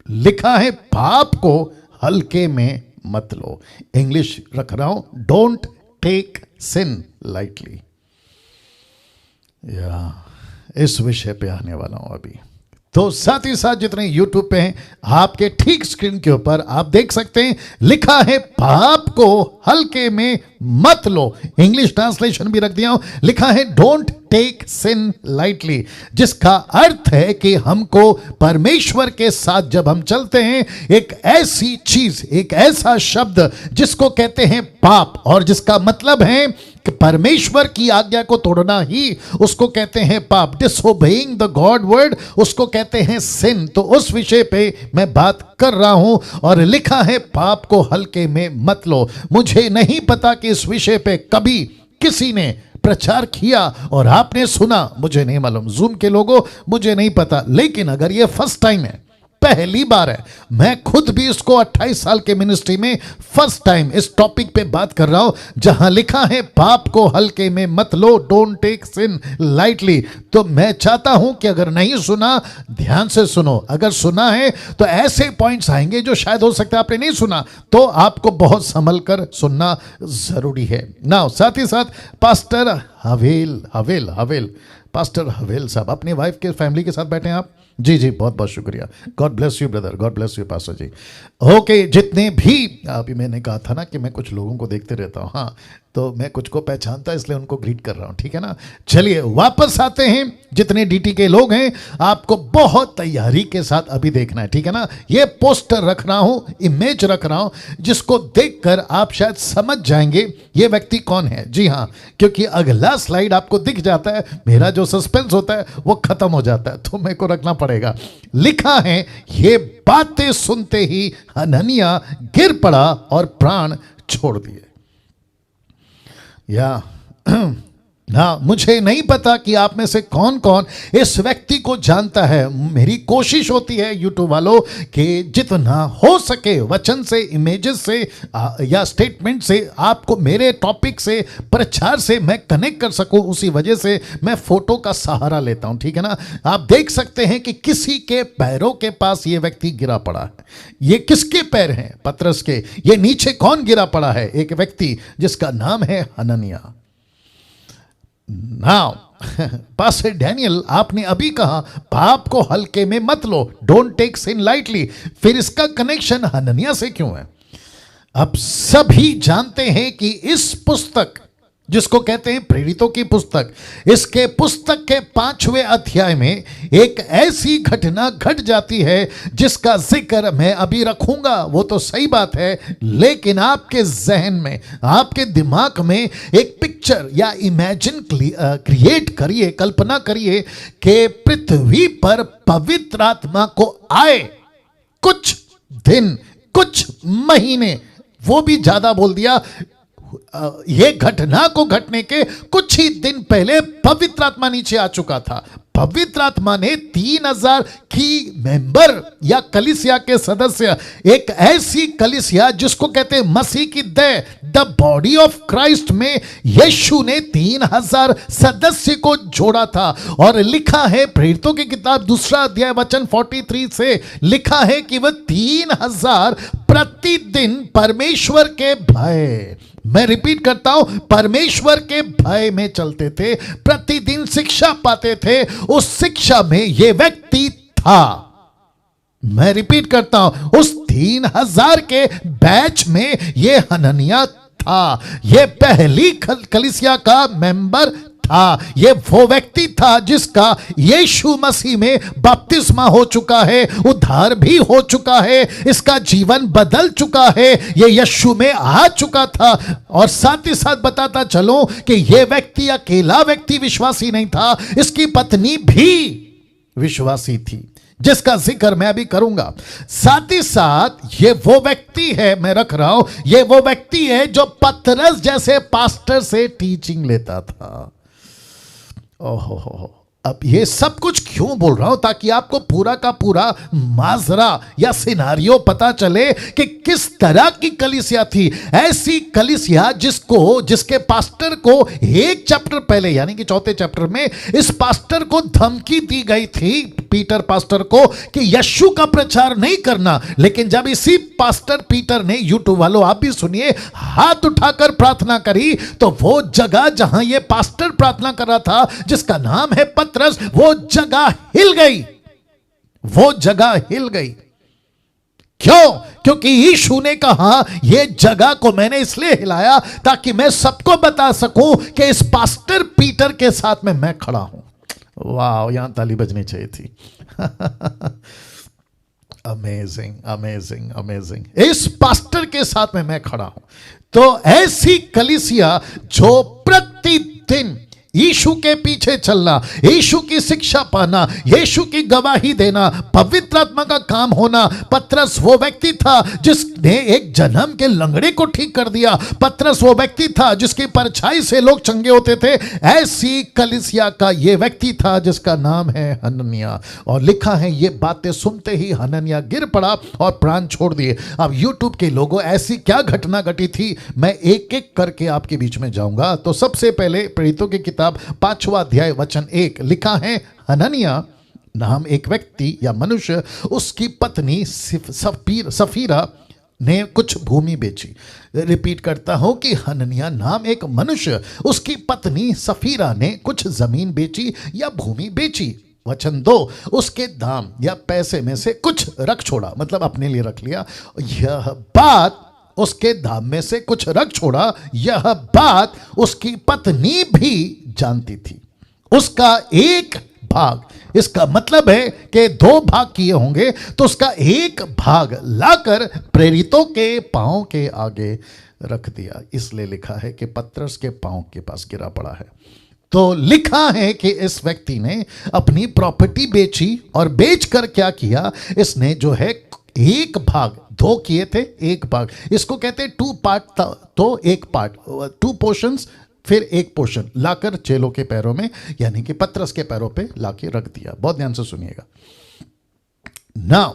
लिखा है पाप को हल्के में मत लो। इंग्लिश रख रहा हूं, डोंट टेक सिन लाइटली। या इस विषय पे आने वाला हूं अभी। तो साथ ही साथ जितने YouTube पे हैं, आपके ठीक स्क्रीन के ऊपर आप देख सकते हैं लिखा है पाप को हल्के में मत लो। इंग्लिश ट्रांसलेशन भी रख दिया हूं, लिखा है डोंट टेक सिन लाइटली, जिसका अर्थ है कि हमको परमेश्वर के साथ जब हम चलते हैं, एक ऐसी चीज, एक ऐसा शब्द जिसको कहते हैं पाप, और जिसका मतलब है कि परमेश्वर की आज्ञा को तोड़ना ही उसको कहते हैं पाप। डिसओबेइंग द गॉड वर्ड उसको कहते हैं सिन। तो उस विषय पे मैं बात कर रहा हूं, और लिखा है पाप को हल्के में मत लो। मुझे नहीं पता कि इस विषय पे कभी किसी ने प्रचार किया और आपने सुना, मुझे नहीं मालूम। जूम के लोगों मुझे नहीं पता, लेकिन अगर ये फर्स्ट टाइम है, पहली बार है, मैं खुद भी इसको 28 साल के मिनिस्ट्री में फर्स्ट टाइम इस टॉपिक पे बात कर रहा हूं, जहां लिखा है पाप को हल्के में मत लो, डोंट टेक सिन लाइटली। तो मैं चाहता हूं कि अगर नहीं सुना, ध्यान से सुनो। अगर सुना है तो ऐसे पॉइंट्स आएंगे जो शायद हो सकता है आपने नहीं सुना, तो आपको बहुत संभल कर सुनना जरूरी है ना। साथ ही साथ पास्टर हवेल पास्टर हवेल साहब अपनी वाइफ के फैमिली के साथ बैठे हैं आप। जी जी, बहुत बहुत शुक्रिया। God bless you brother, God bless you pastor ji. Okay, जितने भी अभी मैंने कहा था ना कि मैं कुछ लोगों को देखते रहता हूँ, हाँ, तो मैं कुछ को पहचानता इसलिए उनको ग्रीट कर रहा हूँ, ठीक है ना। चलिए वापस आते हैं। जितने डीटी के लोग हैं, आपको बहुत तैयारी के साथ अभी देखना है, ठीक है ना। ये पोस्टर रख रहा हूँ, इमेज रख रहा हूँ, जिसको देखकर आप शायद समझ जाएंगे ये व्यक्ति कौन है। जी हाँ, क्योंकि अगला स्लाइड आपको दिख जाता है, मेरा जो सस्पेंस होता है वो खत्म हो जाता है, तो मेरे को रखना पड़ेगा। लिखा है ये बातें सुनते ही हनन्याह गिर पड़ा और प्राण छोड़ दिए। या ना, मुझे नहीं पता कि आप में से कौन कौन इस व्यक्ति को जानता है। मेरी कोशिश होती है यूट्यूब वालों कि जितना हो सके वचन से, इमेजेस से या स्टेटमेंट से आपको मेरे टॉपिक से, प्रचार से मैं कनेक्ट कर सकूं। उसी वजह से मैं फोटो का सहारा लेता हूं, ठीक है ना। आप देख सकते हैं कि किसी के पैरों के पास ये व्यक्ति गिरा पड़ा है। ये किसके पैर हैं? पतरस के। ये नीचे कौन गिरा पड़ा है? एक व्यक्ति जिसका नाम है हनन्याह। नाउ पास्टर डैनियल, आपने अभी कहा पाप को हल्के में मत लो, डोंट टेक सिन लाइटली, फिर इसका कनेक्शन हनन्याह से क्यों है? अब सभी जानते हैं कि इस पुस्तक जिसको कहते हैं प्रेरितों की पुस्तक, इसके पुस्तक के 5वें अध्याय में एक ऐसी घटना घट जाती है जिसका जिक्र मैं अभी रखूंगा। वो तो सही बात है, लेकिन आपके जहन में, आपके दिमाग में एक पिक्चर या इमेजिन क्रिएट करिए, कल्पना करिए कि पृथ्वी पर पवित्र आत्मा को आए कुछ दिन, कुछ महीने, वो भी ज्यादा बोल दिया, ये घटना को घटने के कुछ ही दिन पहले पवित्र आत्मा नीचे आ चुका था। पवित्र आत्मा ने 3000 की मेंबर या कलीसिया के सदस्य, एक ऐसी कलीसिया जिसको कहते हैं मसीह की देह, द बॉडी ऑफ क्राइस्ट में यीशु ने 3000 सदस्य को जोड़ा था। और लिखा है प्रेरितों की किताब 2 अध्याय वचन 43 से लिखा है कि वह 3000 प्रतिदिन परमेश्वर के भय, मैं रिपीट करता हूं, परमेश्वर के भय में चलते थे, प्रतिदिन शिक्षा पाते थे। उस शिक्षा में यह व्यक्ति था। मैं रिपीट करता हूं, उस 3000 के बैच में यह हनन्याह था। यह पहली कलीसिया का मेंबर था। यह वो व्यक्ति था जिसका यीशु मसीह में बपतिस्मा हो चुका है, उद्धार भी हो चुका है, इसका जीवन बदल चुका है, यह यीशु में आ चुका था। और साथ ही साथ बताता चलो कि यह व्यक्ति अकेला व्यक्ति विश्वासी नहीं था, इसकी पत्नी भी विश्वासी थी, जिसका जिक्र मैं अभी करूंगा। साथ ही साथ ये वो व्यक्ति है, मैं रख रहा हूं, ये वो व्यक्ति है जो पतरस जैसे पास्टर से टीचिंग लेता था। ओहो, अब ये सब कुछ क्यों बोल रहा हूं? ताकि आपको पूरा का पूरा माजरा या सिनारियो पता चले कि किस तरह की कलीसिया थी। ऐसी कलीसिया जिसके पास्टर को एक चैप्टर पहले, यानी कि 4थे चैप्टर में, इस पास्टर को धमकी दी गई थी, पीटर पास्टर को कि यीशु का प्रचार नहीं करना, लेकिन जब इसी पास्टर पीटर ने, यूट्यूब वालों आप भी सुनिए, हाथ उठाकर प्रार्थना करी, तो वो जगह जहां ये पास्टर प्रार्थना कर रहा था जिसका नाम है पतरस, वो जगह हिल गई, वो जगह हिल गई। क्यों? क्योंकि यीशु ने कहा ये जगह को मैंने इसलिए हिलाया ताकि मैं सबको बता सकूं कि इस पास्टर पीटर के साथ में मैं खड़ा हूं। वाह, यहां ताली बजनी चाहिए थी। Amazing amazing amazing. इस पास्टर के साथ में मैं खड़ा हूं। तो ऐसी कलीसिया जो प्रतिदिन यीशु के पीछे चलना, यीशु की शिक्षा पाना, यीशु की गवाही देना, पवित्र आत्मा का काम होना। पतरस वो व्यक्ति था जिसने एक जन्म के लंगड़े को ठीक कर दिया। पतरस वो व्यक्ति था जिसकी परछाई से लोग चंगे होते थे। ऐसी कलीसिया का ये व्यक्ति था जिसका नाम है हनन्याह। और लिखा है ये बातें सुनते ही हनन्याह गिर पड़ा और प्राण छोड़ दिए। अब यूट्यूब के लोगों, ऐसी क्या घटना घटी थी, मैं एक एक करके आपके बीच में जाऊंगा। तो सबसे पहले प्रेरितों की किताब 5वां अध्याय वचन 1 लिखा है, हनन्याह नाम एक व्यक्ति या मनुष्य, उसकी पत्नी सफीरा ने कुछ भूमि बेची। रिपीट करता हूं कि हनन्याह नाम एक मनुष्य, उसकी पत्नी सफीरा ने कुछ जमीन बेची या भूमि बेची। वचन 2, उसके दाम या पैसे में से कुछ रख छोड़ा, मतलब अपने लिए रख लिया। यह बात, उसके दाम में से कुछ रख छोड़ा, यह बात उसकी पत्नी भी जानती थी। उसका एक भाग, इसका मतलब है कि 2 भाग किए होंगे, तो उसका एक भाग लाकर प्रेरितों के पांव के आगे रख दिया। इसलिए लिखा है कि पतरस के पांव के पास गिरा पड़ा है। तो लिखा है कि इस व्यक्ति ने अपनी प्रॉपर्टी बेची और बेचकर क्या किया, इसने जो है एक भाग, 2 किए थे, एक भाग, इसको कहते हैं 2 पार्ट था, तो एक पार्ट, 2 पोर्शंस, फिर एक पोर्शन लाकर चेलों के पैरों में, यानी कि पतरस के पैरों पे लाके रख दिया। बहुत ध्यान से सुनिएगा ना।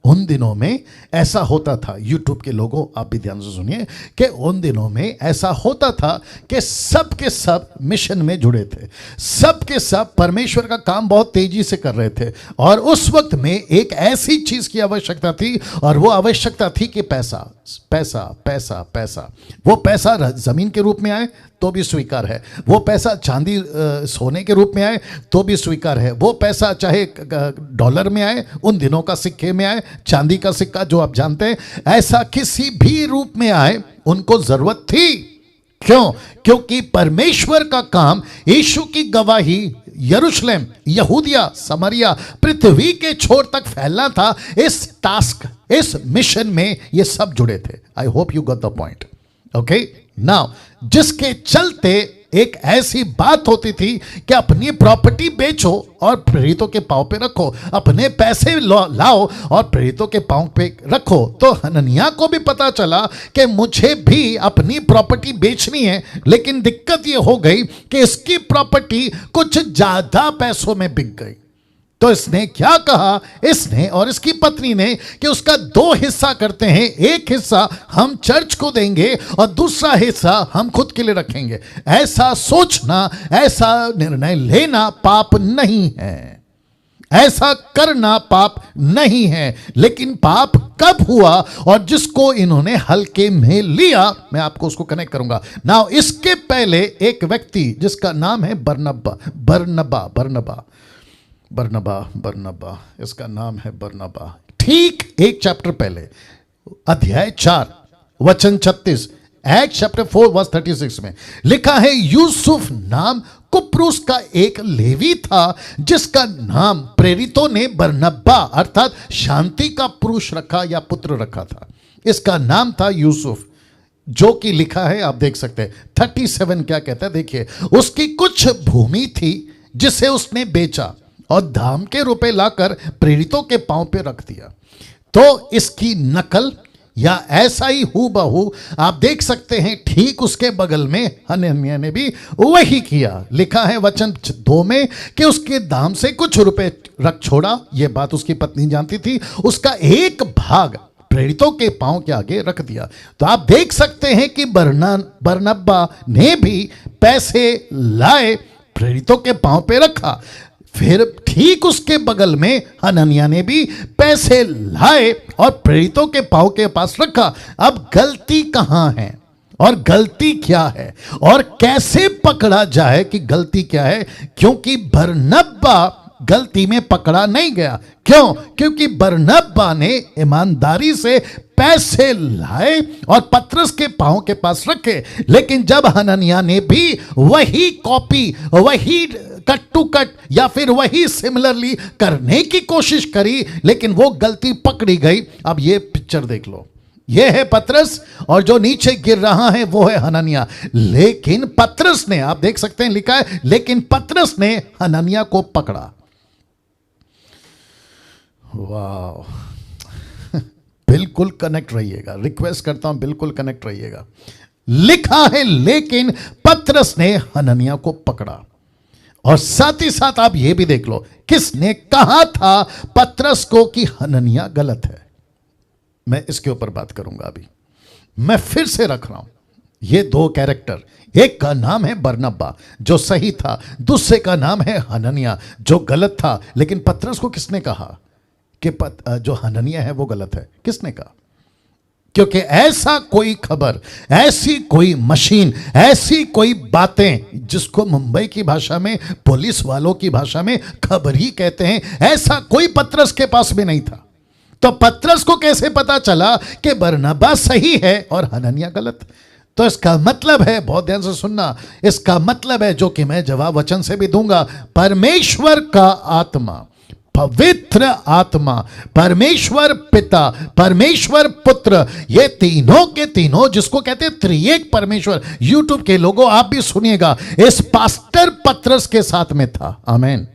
उन दिनों में ऐसा होता था, यूट्यूब के लोगों आप भी ध्यान से सुनिए, कि उन दिनों में ऐसा होता था कि सब के सब मिशन में जुड़े थे, सब के सब परमेश्वर का काम बहुत तेजी से कर रहे थे। और उस वक्त में एक ऐसी चीज की आवश्यकता थी, और वो आवश्यकता थी कि पैसा पैसा पैसा पैसा। वो पैसा जमीन के रूप में आए तो भी स्वीकार है, वो पैसा चांदी सोने के रूप में आए तो भी स्वीकार है, वो पैसा चाहे डॉलर में आए, उन दिनों का सिक्के में आए, चांदी का सिक्का जो आप जानते हैं, ऐसा किसी भी रूप में आए, उनको जरूरत थी। क्यों? क्योंकि परमेश्वर का काम, यीशु की गवाही यरूशलेम, यहूदिया, समरिया, पृथ्वी के छोर तक फैलना था। इस टास्क, इस मिशन में ये सब जुड़े थे। I hope you got the point. Okay now, जिसके चलते एक ऐसी बात होती थी कि अपनी प्रॉपर्टी बेचो और प्रेरितों के पांव पे रखो, अपने पैसे लाओ और प्रेरितों के पांव पे रखो। तो हनन्याह को भी पता चला कि मुझे भी अपनी प्रॉपर्टी बेचनी है, लेकिन दिक्कत ये हो गई कि इसकी प्रॉपर्टी कुछ ज्यादा पैसों में बिक गई। तो इसने क्या कहा, इसने और इसकी पत्नी ने, कि उसका 2 हिस्सा करते हैं, एक हिस्सा हम चर्च को देंगे और दूसरा हिस्सा हम खुद के लिए रखेंगे। ऐसा सोचना, ऐसा निर्णय लेना पाप नहीं है, ऐसा करना पाप नहीं है। लेकिन पाप कब हुआ और जिसको इन्होंने हल्के में लिया, मैं आपको उसको कनेक्ट करूंगा। नाउ इसके पहले एक व्यक्ति जिसका नाम है बरनबा, इसका नाम है बरनबा। ठीक एक चैप्टर पहले, अध्याय 4 वचन 36, एक्ट चैप्टर 4 वर्स 36 में लिखा है, यूसुफ नाम कुप्रुस का एक लेवी था जिसका नाम प्रेरितों ने बरनबा अर्थात शांति का पुरुष रखा या पुत्र रखा था। इसका नाम था यूसुफ, जो कि लिखा है, आप देख सकते हैं 37 क्या कहता है, देखिए। उसकी कुछ भूमि थी जिसे उसने बेचा और दाम के रुपए लाकर प्रेरितों के पांव पे रख दिया। तो इसकी नकल या ऐसा ही हूबहू आप देख सकते हैं, ठीक उसके बगल में हनन्याह ने भी वही किया। लिखा है वचन 2 में कि उसके दाम से कुछ रुपए रख छोड़ा, यह बात उसकी पत्नी जानती थी। उसका एक भाग प्रेरितों के पांव के आगे रख दिया। तो आप देख सकते हैं कि बरनब्बा ने भी पैसे लाए, प्रेरितों के पांव पे रखा, फिर ठीक उसके बगल में हनन्याह ने भी पैसे लाए और प्रेरितों के पांव के पास रखा। अब गलती कहां है और गलती क्या है और कैसे पकड़ा जाए कि गलती क्या है? क्योंकि बरनब्बा गलती में पकड़ा नहीं गया। क्यों? क्योंकि बरनब्बा ने ईमानदारी से पैसे लाए और पतरस के पांव के पास रखे। लेकिन जब हनन्याह ने भी वही कॉपी, वही कट टू कट या फिर वही सिमिलरली करने की कोशिश करी, लेकिन वो गलती पकड़ी गई। अब ये पिक्चर देख लो, ये है पतरस और जो नीचे गिर रहा है वो है हनन्याह। लेकिन पतरस ने, आप देख सकते हैं लिखा है, लेकिन पतरस ने हनन्याह को पकड़ा। वाह, बिल्कुल कनेक्ट रहिएगा, रिक्वेस्ट करता हूं बिल्कुल कनेक्ट रहिएगा। लिखा है लेकिन पतरस ने हनन्याह को पकड़ा। और साथ ही साथ आप यह भी देख लो, किसने कहा था पतरस को कि हनन्याह गलत है? मैं इसके ऊपर बात करूंगा अभी। मैं फिर से रख रहा हूं ये दो कैरेक्टर, एक का नाम है बरनब्बा जो सही था, दूसरे का नाम है हनन्याह जो गलत था। लेकिन पतरस को किसने कहा कि जो हनन्याह है वो गलत है? किसने कहा? क्योंकि ऐसा कोई खबर, ऐसी कोई मशीन, ऐसी कोई बातें जिसको मुंबई की भाषा में, पुलिस वालों की भाषा में खबर ही कहते हैं, ऐसा कोई पतरस के पास भी नहीं था। तो पतरस को कैसे पता चला कि बरनब्बा सही है और हनन्याह गलत? तो इसका मतलब है, बहुत ध्यान से सुनना, इसका मतलब है जो कि मैं जवाब वचन से भी दूंगा, परमेश्वर का आत्मा, पवित्र आत्मा, परमेश्वर पिता, परमेश्वर पुत्र, ये तीनों के तीनों जिसको कहते हैं त्रिएक परमेश्वर, यूट्यूब के लोगों आप भी सुनिएगा, इस पास्टर पतरस के साथ में था। आमीन।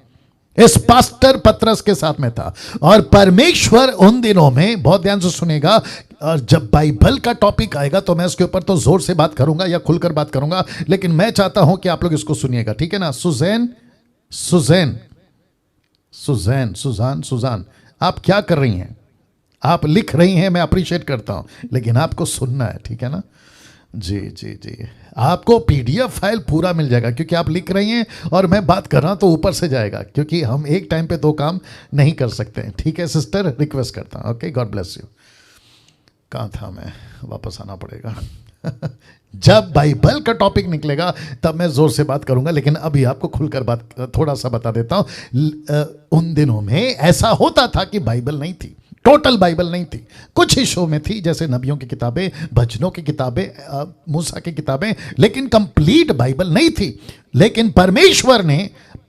इस पास्टर पतरस के साथ में था। और परमेश्वर उन दिनों में, बहुत ध्यान से सुनेगा, और जब बाइबल का टॉपिक आएगा तो मैं इसके ऊपर तो जोर से बात करूंगा या खुलकर बात करूंगा, लेकिन मैं चाहता हूं कि आप लोग इसको सुनिएगा, ठीक है ना? सुजान, आप क्या कर रही हैं? आप लिख रही हैं, मैं अप्रिशिएट करता हूं, लेकिन आपको सुनना है, ठीक है ना? जी, आपको पीडीएफ फाइल पूरा मिल जाएगा क्योंकि आप लिख रही हैं और मैं बात कर रहा हूं तो ऊपर से जाएगा, क्योंकि हम एक टाइम पे दो काम नहीं कर सकते हैं, ठीक है सिस्टर? रिक्वेस्ट करता हूं। Okay, God bless you. कहाँ था मैं? वापस आना पड़ेगा। जब बाइबल का टॉपिक निकलेगा तब मैं जोर से बात करूंगा, लेकिन अभी आपको खुलकर बात थोड़ा सा बता देता हूं। उन दिनों में ऐसा होता था कि बाइबल नहीं थी, टोटल बाइबल नहीं थी, कुछ हिस्सों में थी, जैसे नबियों की किताबें, भजनों की किताबें, मूसा की किताबें, लेकिन कंप्लीट बाइबल नहीं थी। लेकिन परमेश्वर ने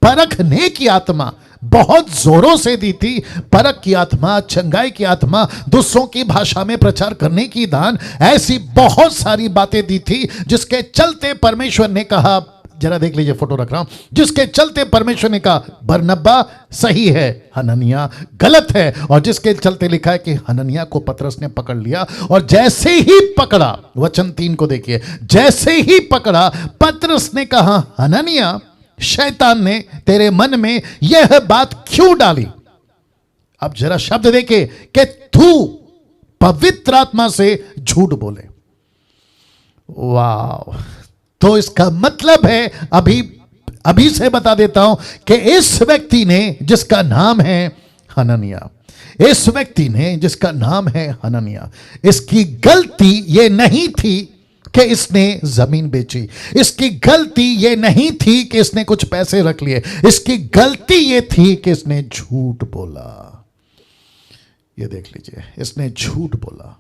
परखने की आत्मा बहुत जोरों से दी थी, परख की आत्मा, चंगाई की आत्मा, दूसरों की भाषा में प्रचार करने की दान, ऐसी बहुत सारी बातें दी थी जिसके चलते परमेश्वर ने कहा, जरा देख लीजिए, फोटो रख रहा हूं, जिसके चलते परमेश्वर ने कहा बरनब्बा सही है, हनन्याह गलत है, और जिसके चलते लिखा है कि हनन्याह को पतरस ने पकड़ लिया। और जैसे ही पकड़ा, वचन 3 को देखिए, जैसे ही पकड़ा, पतरस ने कहा, हनन्याह, शैतान ने तेरे मन में यह बात क्यों डाली? अब जरा शब्द देखे कि तू पवित्र आत्मा से झूठ बोले। वाह! तो इसका मतलब है, अभी से बता देता हूं कि इस व्यक्ति ने जिसका नाम है हनन्याह, इस व्यक्ति ने जिसका नाम है हनन्याह, इसकी गलती यह नहीं थी कि इसने जमीन बेची, इसकी गलती यह नहीं थी कि इसने कुछ पैसे रख लिए, इसकी गलती यह थी कि इसने झूठ बोला। यह देख लीजिए, इसने झूठ बोला।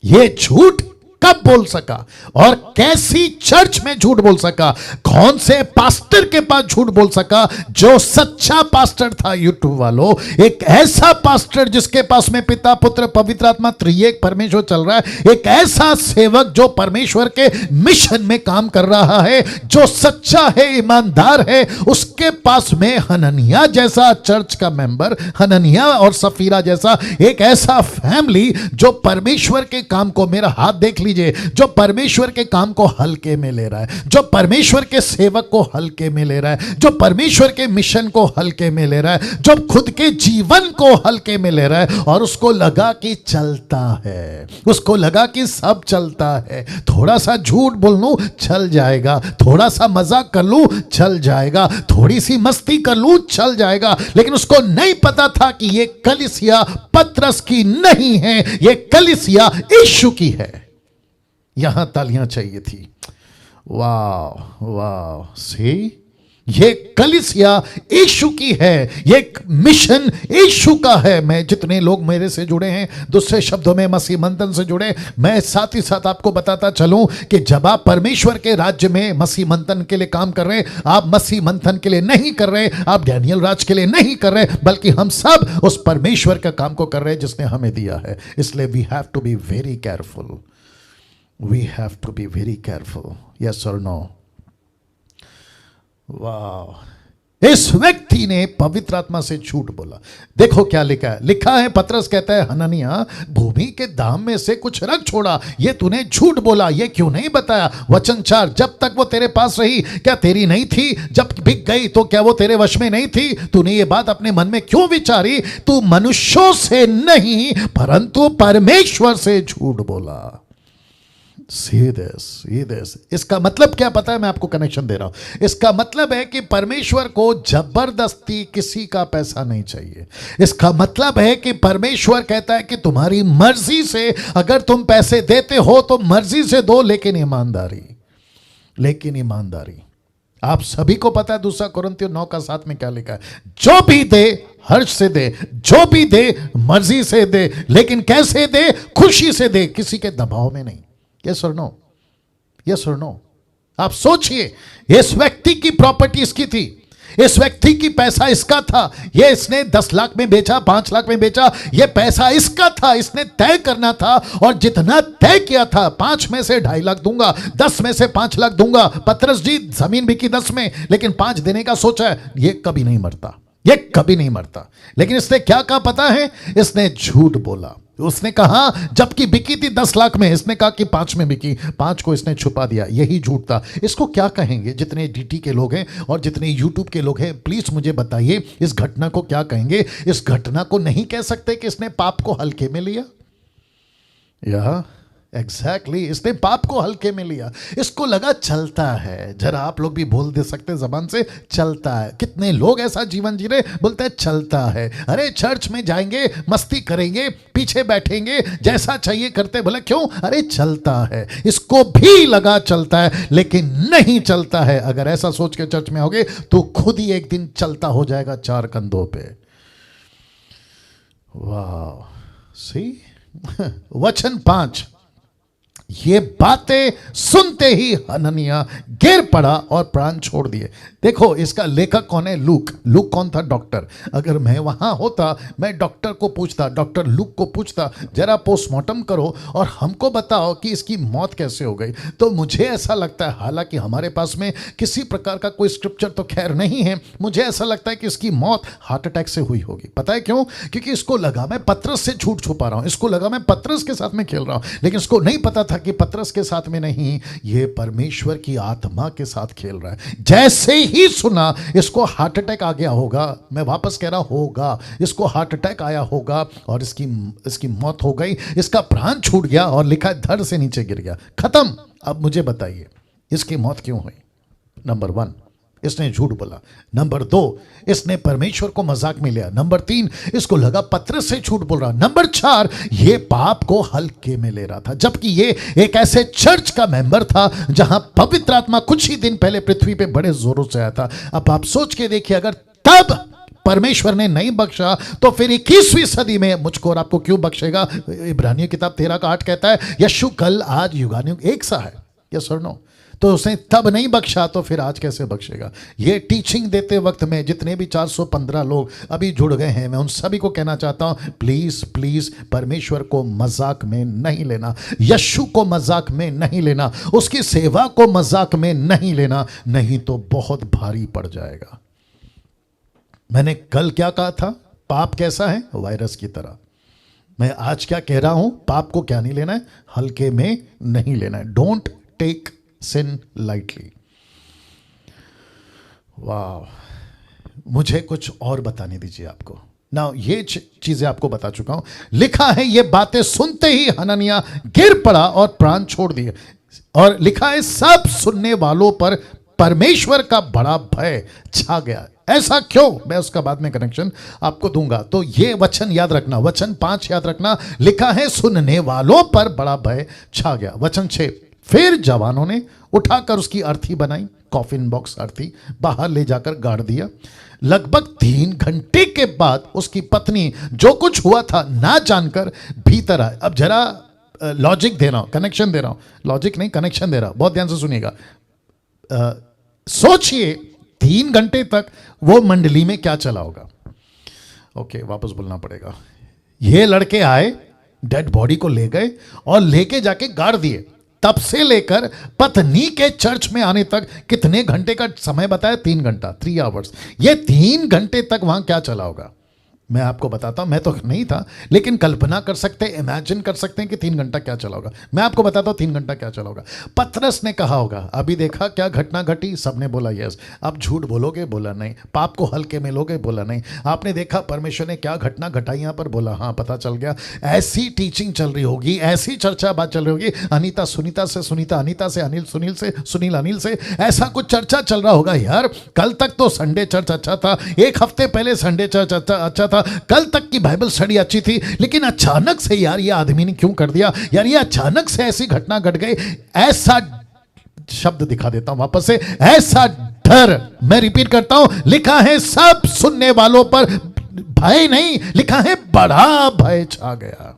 यह झूठ कब बोल सका और कैसी चर्च में झूठ बोल सका? कौन से पास्टर के पास झूठ बोल सका? जो सच्चा पास्टर था, यूट्यूब वालों, एक ऐसा पास्टर जिसके पास में पिता, पुत्र, पवित्र आत्मा, त्रिएक परमेश्वर चल रहा है, एक ऐसा सेवक जो परमेश्वर के मिशन में काम कर रहा है, जो सच्चा है, ईमानदार है, उसके पास में हनन्याह जैसा चर्च का मेंबर, हनन्याह और सफीरा जैसा एक ऐसा फैमिली जो परमेश्वर के काम को, मेरा हाथ देख लीजिए, लीजिए, जो परमेश्वर के काम को हल्के में ले रहा है, जो परमेश्वर के सेवक को हल्के में ले रहा है, जो परमेश्वर के मिशन को हल्के में ले रहा है, जो खुद के जीवन को हल्के में ले रहा है और उसको लगा कि चलता है, उसको लगा कि सब चलता है, थोड़ा सा झूठ बोल लूं चल जाएगा, थोड़ा सा मजाक कर लूं चल जाएगा, थोड़ी सी मस्ती कर लूं चल जाएगा, लेकिन उसको नहीं पता था कि ये कलीसिया पतरस की नहीं है, ये कलीसिया यीशु की है। यहां तालियां चाहिए थी। वाह वाह, सी, ये कलीसिया यीशु की है, ये मिशन यीशु का है। मैं जितने लोग मेरे से जुड़े हैं, दूसरे शब्दों में मसीह मंथन से जुड़े, मैं साथ ही साथ आपको बताता चलूं कि जब आप परमेश्वर के राज्य में मसीह मंथन के लिए काम कर रहे हैं, आप मसीह मंथन के लिए नहीं कर रहे, आप डैनियल राज के लिए नहीं कर रहे, बल्कि हम सब उस परमेश्वर का काम को कर रहे हैं जिसने हमें दिया है। इसलिए we have to be very careful, we have to be very careful. Yes और नो? वाह, इस व्यक्ति ने पवित्र आत्मा से झूठ बोला। देखो क्या लिखा है, लिखा है, पतरस कहता है, हननिया, भूमि के दाम में से कुछ रख छोड़ा, ये तूने झूठ बोला, ये क्यों नहीं बताया? वचन 4, जब तक वो तेरे पास रही क्या तेरी नहीं थी? जब बिक गई तो क्या वो तेरे वश में नहीं थी? तूने ये बात अपने मन में क्यों विचारी? तू मनुष्यों से नहीं परंतु परमेश्वर से झूठ बोला। सीधे। इसका मतलब क्या पता है? मैं आपको कनेक्शन दे रहा हूं। इसका मतलब है कि परमेश्वर को जबरदस्ती किसी का पैसा नहीं चाहिए। इसका मतलब है कि परमेश्वर कहता है कि तुम्हारी मर्जी से अगर तुम पैसे देते हो तो मर्जी से दो, लेकिन ईमानदारी। आप सभी को पता है 2 कुरिन्थियों 9:7 में क्या लिखा है? जो भी दे हर्ष से दे, जो भी दे मर्जी से दे, लेकिन कैसे दे? खुशी से दे, किसी के दबाव में नहीं। यस और नो? यस और नो? आप सोचिए, इस व्यक्ति की प्रॉपर्टी इसकी थी, इस व्यक्ति की पैसा इसका था, ये इसने 10 लाख में बेचा, 5 लाख में बेचा, ये पैसा इसका था, इसने तय करना था और जितना तय किया था, 5 में से 2.5 लाख दूंगा, 10 में से 5 लाख दूंगा। पतरस जी, जमीन बिकी 10 में, लेकिन 5 देने का सोचा है। ये कभी नहीं मरता, ये कभी नहीं मरता। लेकिन इसने क्या कहा पता है? इसने झूठ बोला। उसने कहा जबकि बिकी थी 10 लाख में, इसने कहा कि 5 में बिकी, 5 को इसने छुपा दिया। यही झूठ था। इसको क्या कहेंगे? जितने डीटी के लोग हैं और जितने यूट्यूब के लोग हैं, प्लीज मुझे बताइए, इस घटना को क्या कहेंगे? इस घटना को नहीं कह सकते कि इसने पाप को हल्के में लिया। या एग्जैक्टली, इसने पाप को हल्के में लिया। इसको लगा चलता है। जरा आप लोग भी बोल दे सकते जबान से, चलता है। कितने लोग ऐसा जीवन जी रहे, बोलते हैं चलता है। अरे चर्च में जाएंगे, मस्ती करेंगे, पीछे बैठेंगे, जैसा चाहिए करते, बोले क्यों? अरे चलता है। इसको भी लगा चलता है, लेकिन नहीं चलता है। अगर ऐसा सोच के चर्च में आओगे तो खुद ही एक दिन चलता हो जाएगा 4 कंधों पे। वाह, सी। वचन 5, ये बातें सुनते ही हननिया गिर पड़ा और प्राण छोड़ दिए। देखो, इसका लेखक कौन है? लूक। लूक कौन था? डॉक्टर। अगर मैं वहां होता, मैं डॉक्टर को पूछता, डॉक्टर लूक को पूछता, जरा पोस्टमार्टम करो और हमको बताओ कि इसकी मौत कैसे हो गई। तो मुझे ऐसा लगता है, हालांकि हमारे पास में किसी प्रकार का कोई स्क्रिप्चर तो खैर नहीं है, मुझे ऐसा लगता है कि इसकी मौत हार्ट अटैक से हुई होगी। पता है क्यों? क्योंकि इसको लगा मैं पतरस से झूठ छुपा रहा हूं, इसको लगा मैं पतरस के साथ में खेल रहा हूं, लेकिन इसको नहीं पता था कि पतरस के साथ में नहीं, ये परमेश्वर की आत्मा के साथ खेल रहा है। जैसे ही सुना इसको हार्ट अटैक आ गया होगा, मैं वापस कह रहा होगा, इसको हार्ट अटैक आया होगा और इसकी मौत हो गई, इसका प्राण छूट गया और लिखा धड़ से नीचे गिर गया, खत्म। अब मुझे बताइए इसकी मौत क्यों हुई? नंबर 1, इसने झूठ बोला। नंबर 2, इसने परमेश्वर को मजाक में लिया। नंबर 3, इसको लगा पतरस से झूठ बोल रहा। नंबर 4, ये पाप को हल्के में ले रहा था, जबकि ये एक ऐसे चर्च का मेंबर था जहां पवित्र आत्मा कुछ ही दिन पहले पृथ्वी पे बड़े जोरों से आया था। अब आप सोच के देखिए, अगर तब परमेश्वर ने नहीं बख्शा तो फिर 21वीं सदी में मुझको और आपको क्यों बख्शेगा? इब्रानियों किताब 13:8 कहता है यीशु कल आज युगानुयुग एक सा है। यस और नो? तो उसने तब नहीं बख्शा तो फिर आज कैसे बख्शेगा? ये टीचिंग देते वक्त में जितने भी 415 लोग अभी जुड़ गए हैं, मैं उन सभी को कहना चाहता हूं, प्लीज प्लीज परमेश्वर को मजाक में नहीं लेना, यीशु को मजाक में नहीं लेना, उसकी सेवा को मजाक में नहीं लेना, नहीं तो बहुत भारी पड़ जाएगा। मैंने कल क्या कहा था? पाप कैसा है? वायरस की तरह। मैं आज क्या कह रहा हूं, पाप को क्या नहीं लेना है, हल्के में नहीं लेना है। Don't take sin lightly. वाह, मुझे कुछ और बताने दीजिए आपको ना। ये चीजें आपको बता चुका हूं। लिखा है ये बातें सुनते ही हनन्याह गिर पड़ा और प्राण छोड़ दिए। और लिखा है सब सुनने वालों पर परमेश्वर का बड़ा भय छा गया। ऐसा क्यों, मैं उसका बाद में कनेक्शन आपको दूंगा। तो ये वचन याद रखना, वचन 5 याद रखना। लिखा है सुनने वालों पर बड़ा भय छा गया। वचन 6, फिर जवानों ने उठाकर उसकी अर्थी बनाई, कॉफिन बॉक्स अर्थी, बाहर ले जाकर गाड़ दिया। लगभग 3 घंटे के बाद उसकी पत्नी जो कुछ हुआ था ना जानकर भीतर आए। अब जरा लॉजिक दे रहा हूं, कनेक्शन दे रहा हूं, लॉजिक नहीं कनेक्शन दे रहा हूं, बहुत ध्यान से सुनिएगा। सोचिए 3 घंटे तक वो मंडली में क्या चला होगा। ओके, वापस बोलना पड़ेगा। ये लड़के आए, डेड बॉडी को ले गए और लेके जाके गाड़ दिए। तब से लेकर पत्नी के चर्च में आने तक कितने घंटे का समय बताया? 3 घंटा, 3 आवर्स। ये 3 घंटे तक वहां क्या चला होगा, मैं आपको बताता हूं। मैं तो नहीं था, लेकिन कल्पना कर सकते, इमेजिन कर सकते हैं कि 3 घंटा क्या चला होगा। मैं आपको बताता हूं 3 घंटा क्या चला होगा। पतरस ने कहा होगा, अभी देखा क्या घटना घटी? सबने बोला यस। आप झूठ बोलोगे? बोला नहीं। पाप को हल्के में लोगे? बोला नहीं। आपने देखा परमेश्वर ने क्या घटना घटाई यहां पर? बोला हाँ, पता चल गया। ऐसी टीचिंग चल रही होगी, ऐसी चर्चा बात चल रही होगी, अनीता सुनीता से, सुनीता अनीता से, अनिल सुनील से, सुनील अनिल से, ऐसा कुछ चर्चा चल रहा होगा। यार कल तक तो संडे चर्च अच्छा था, 1 हफ्ते पहले संडे चर्च अच्छा था, कल तक की बाइबल स्टडी अच्छी थी, लेकिन अचानक से यार ये आदमी ने क्यों कर दिया? यार ये अचानक से ऐसी घटना घट गई। ऐसा शब्द दिखा देता हूं वापस से, ऐसा डर, मैं रिपीट करता हूं, लिखा है सब सुनने वालों पर भय नहीं, लिखा है बड़ा भय छा गया,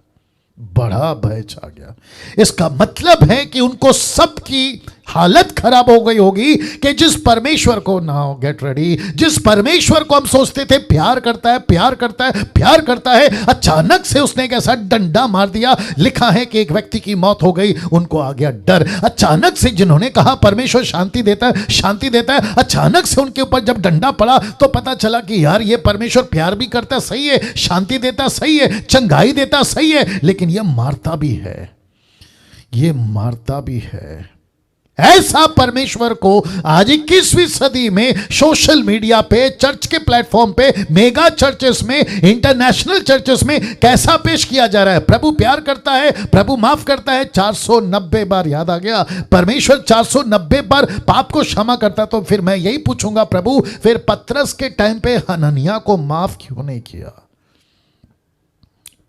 बड़ा भय छा गया। इसका मतलब है कि उनको सबकी हालत खराब हो गई होगी कि जिस परमेश्वर को, नाउ गेट रेडी, जिस परमेश्वर को हम सोचते थे प्यार करता है, प्यार करता है, प्यार करता है, अचानक से उसने एक ऐसा डंडा मार दिया। लिखा है कि एक व्यक्ति की मौत हो गई, उनको आ गया डर। अचानक से जिन्होंने कहा परमेश्वर शांति देता है, शांति देता है, अचानक से उनके ऊपर जब डंडा पड़ा तो पता चला कि यार ये परमेश्वर प्यार भी करता, सही है, शांति देता, सही है, चंगाई देता, सही है, लेकिन ये मारता भी है, ये मारता भी है। ऐसा परमेश्वर को आज 21वीं सदी में सोशल मीडिया पे, चर्च के प्लेटफॉर्म पे, मेगा चर्चेस में, इंटरनेशनल चर्चेस में कैसा पेश किया जा रहा है? प्रभु प्यार करता है, प्रभु माफ करता है। 490 बार, याद आ गया, परमेश्वर 490 बार पाप को क्षमा करता। तो फिर मैं यही पूछूंगा, प्रभु फिर पतरस के टाइम पे हनन्याह को माफ क्यों नहीं किया?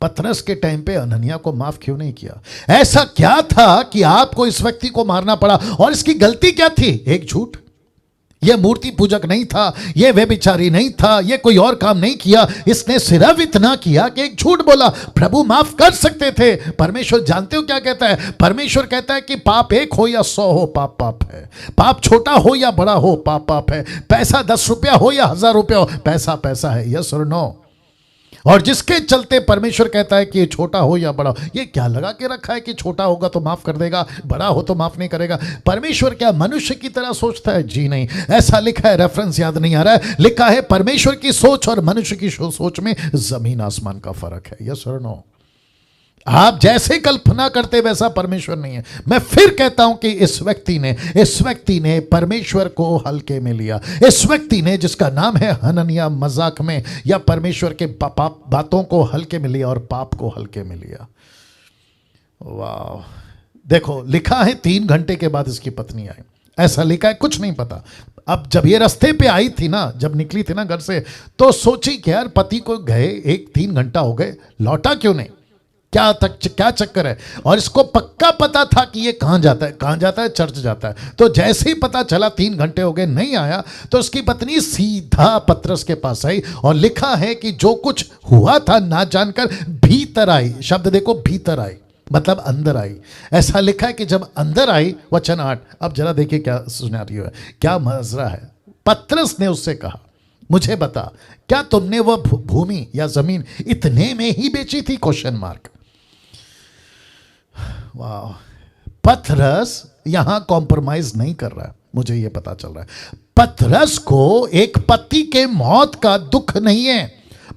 पतरस के टाइम पे हनन्याह को माफ क्यों नहीं किया? ऐसा क्या था कि आपको इस व्यक्ति को मारना पड़ा? और इसकी गलती क्या थी? एक झूठ। यह मूर्ति पूजक नहीं था, यह व्यभिचारी नहीं था, यह कोई और काम नहीं किया, इसने सिर्फ इतना किया कि एक झूठ बोला। प्रभु माफ कर सकते थे। परमेश्वर जानते हो क्या कहता है? परमेश्वर कहता है कि पाप 1 हो या 100 हो, पाप पाप है। पाप छोटा हो या बड़ा हो, पाप पाप है। पैसा 10 रुपया हो या 1000 रुपया हो, पैसा पैसा है। यस और नो? और जिसके चलते परमेश्वर कहता है कि ये छोटा हो या बड़ा हो, ये क्या लगा के रखा है कि छोटा होगा तो माफ कर देगा, बड़ा हो तो माफ नहीं करेगा? परमेश्वर क्या मनुष्य की तरह सोचता है? जी नहीं। ऐसा लिखा है, रेफरेंस याद नहीं आ रहा है, लिखा है परमेश्वर की सोच और मनुष्य की सोच में जमीन आसमान का फर्क है। यस और नो? आप जैसे कल्पना करते वैसा परमेश्वर नहीं है। मैं फिर कहता हूं कि इस व्यक्ति ने परमेश्वर को हल्के में लिया। इस व्यक्ति ने, जिसका नाम है हनन्याह, मजाक में या परमेश्वर के बातों को हल्के में लिया और पाप को हल्के में लिया। वाह, देखो लिखा है 3 घंटे के बाद इसकी पत्नी आई। ऐसा लिखा है, कुछ नहीं पता। अब जब ये रास्ते पे आई थी ना, जब निकली थी ना घर से, तो सोची कि यार पति को गए 3 घंटा हो गए, लौटा क्यों नहीं? क्या चक्कर है? और इसको पक्का पता था कि ये कहां जाता है, चर्च जाता है। तो जैसे ही पता चला 3 घंटे हो गए नहीं आया, तो उसकी पत्नी सीधा पतरस के पास आई और लिखा है कि जो कुछ हुआ था ना जानकर भीतर आई। शब्द देखो, भीतर आई मतलब अंदर आई। ऐसा लिखा है कि जब अंदर आई, वचन 8, अब जरा देखिए क्या सिनेरियो है, क्या मजरा है। पतरस ने उससे कहा, मुझे बता, क्या तुमने वह भूमि या जमीन इतने में ही बेची थी? Question mark. वाह, पतरस यहां कॉम्प्रोमाइज नहीं कर रहा है, मुझे यह पता चल रहा है। पतरस को एक पति के मौत का दुख नहीं है,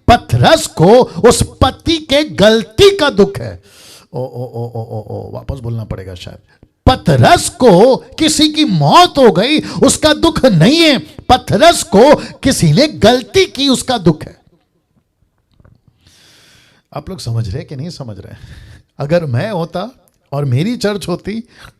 पतरस को उस पति के गलती का दुख है। ओ वापस बोलना पड़ेगा शायद। पतरस को किसी की मौत हो गई उसका दुख नहीं है, पतरस को किसी ने गलती की उसका दुख है। आप लोग समझ रहे कि नहीं समझ रहे? अगर मैं होता और मेरी चर्च होती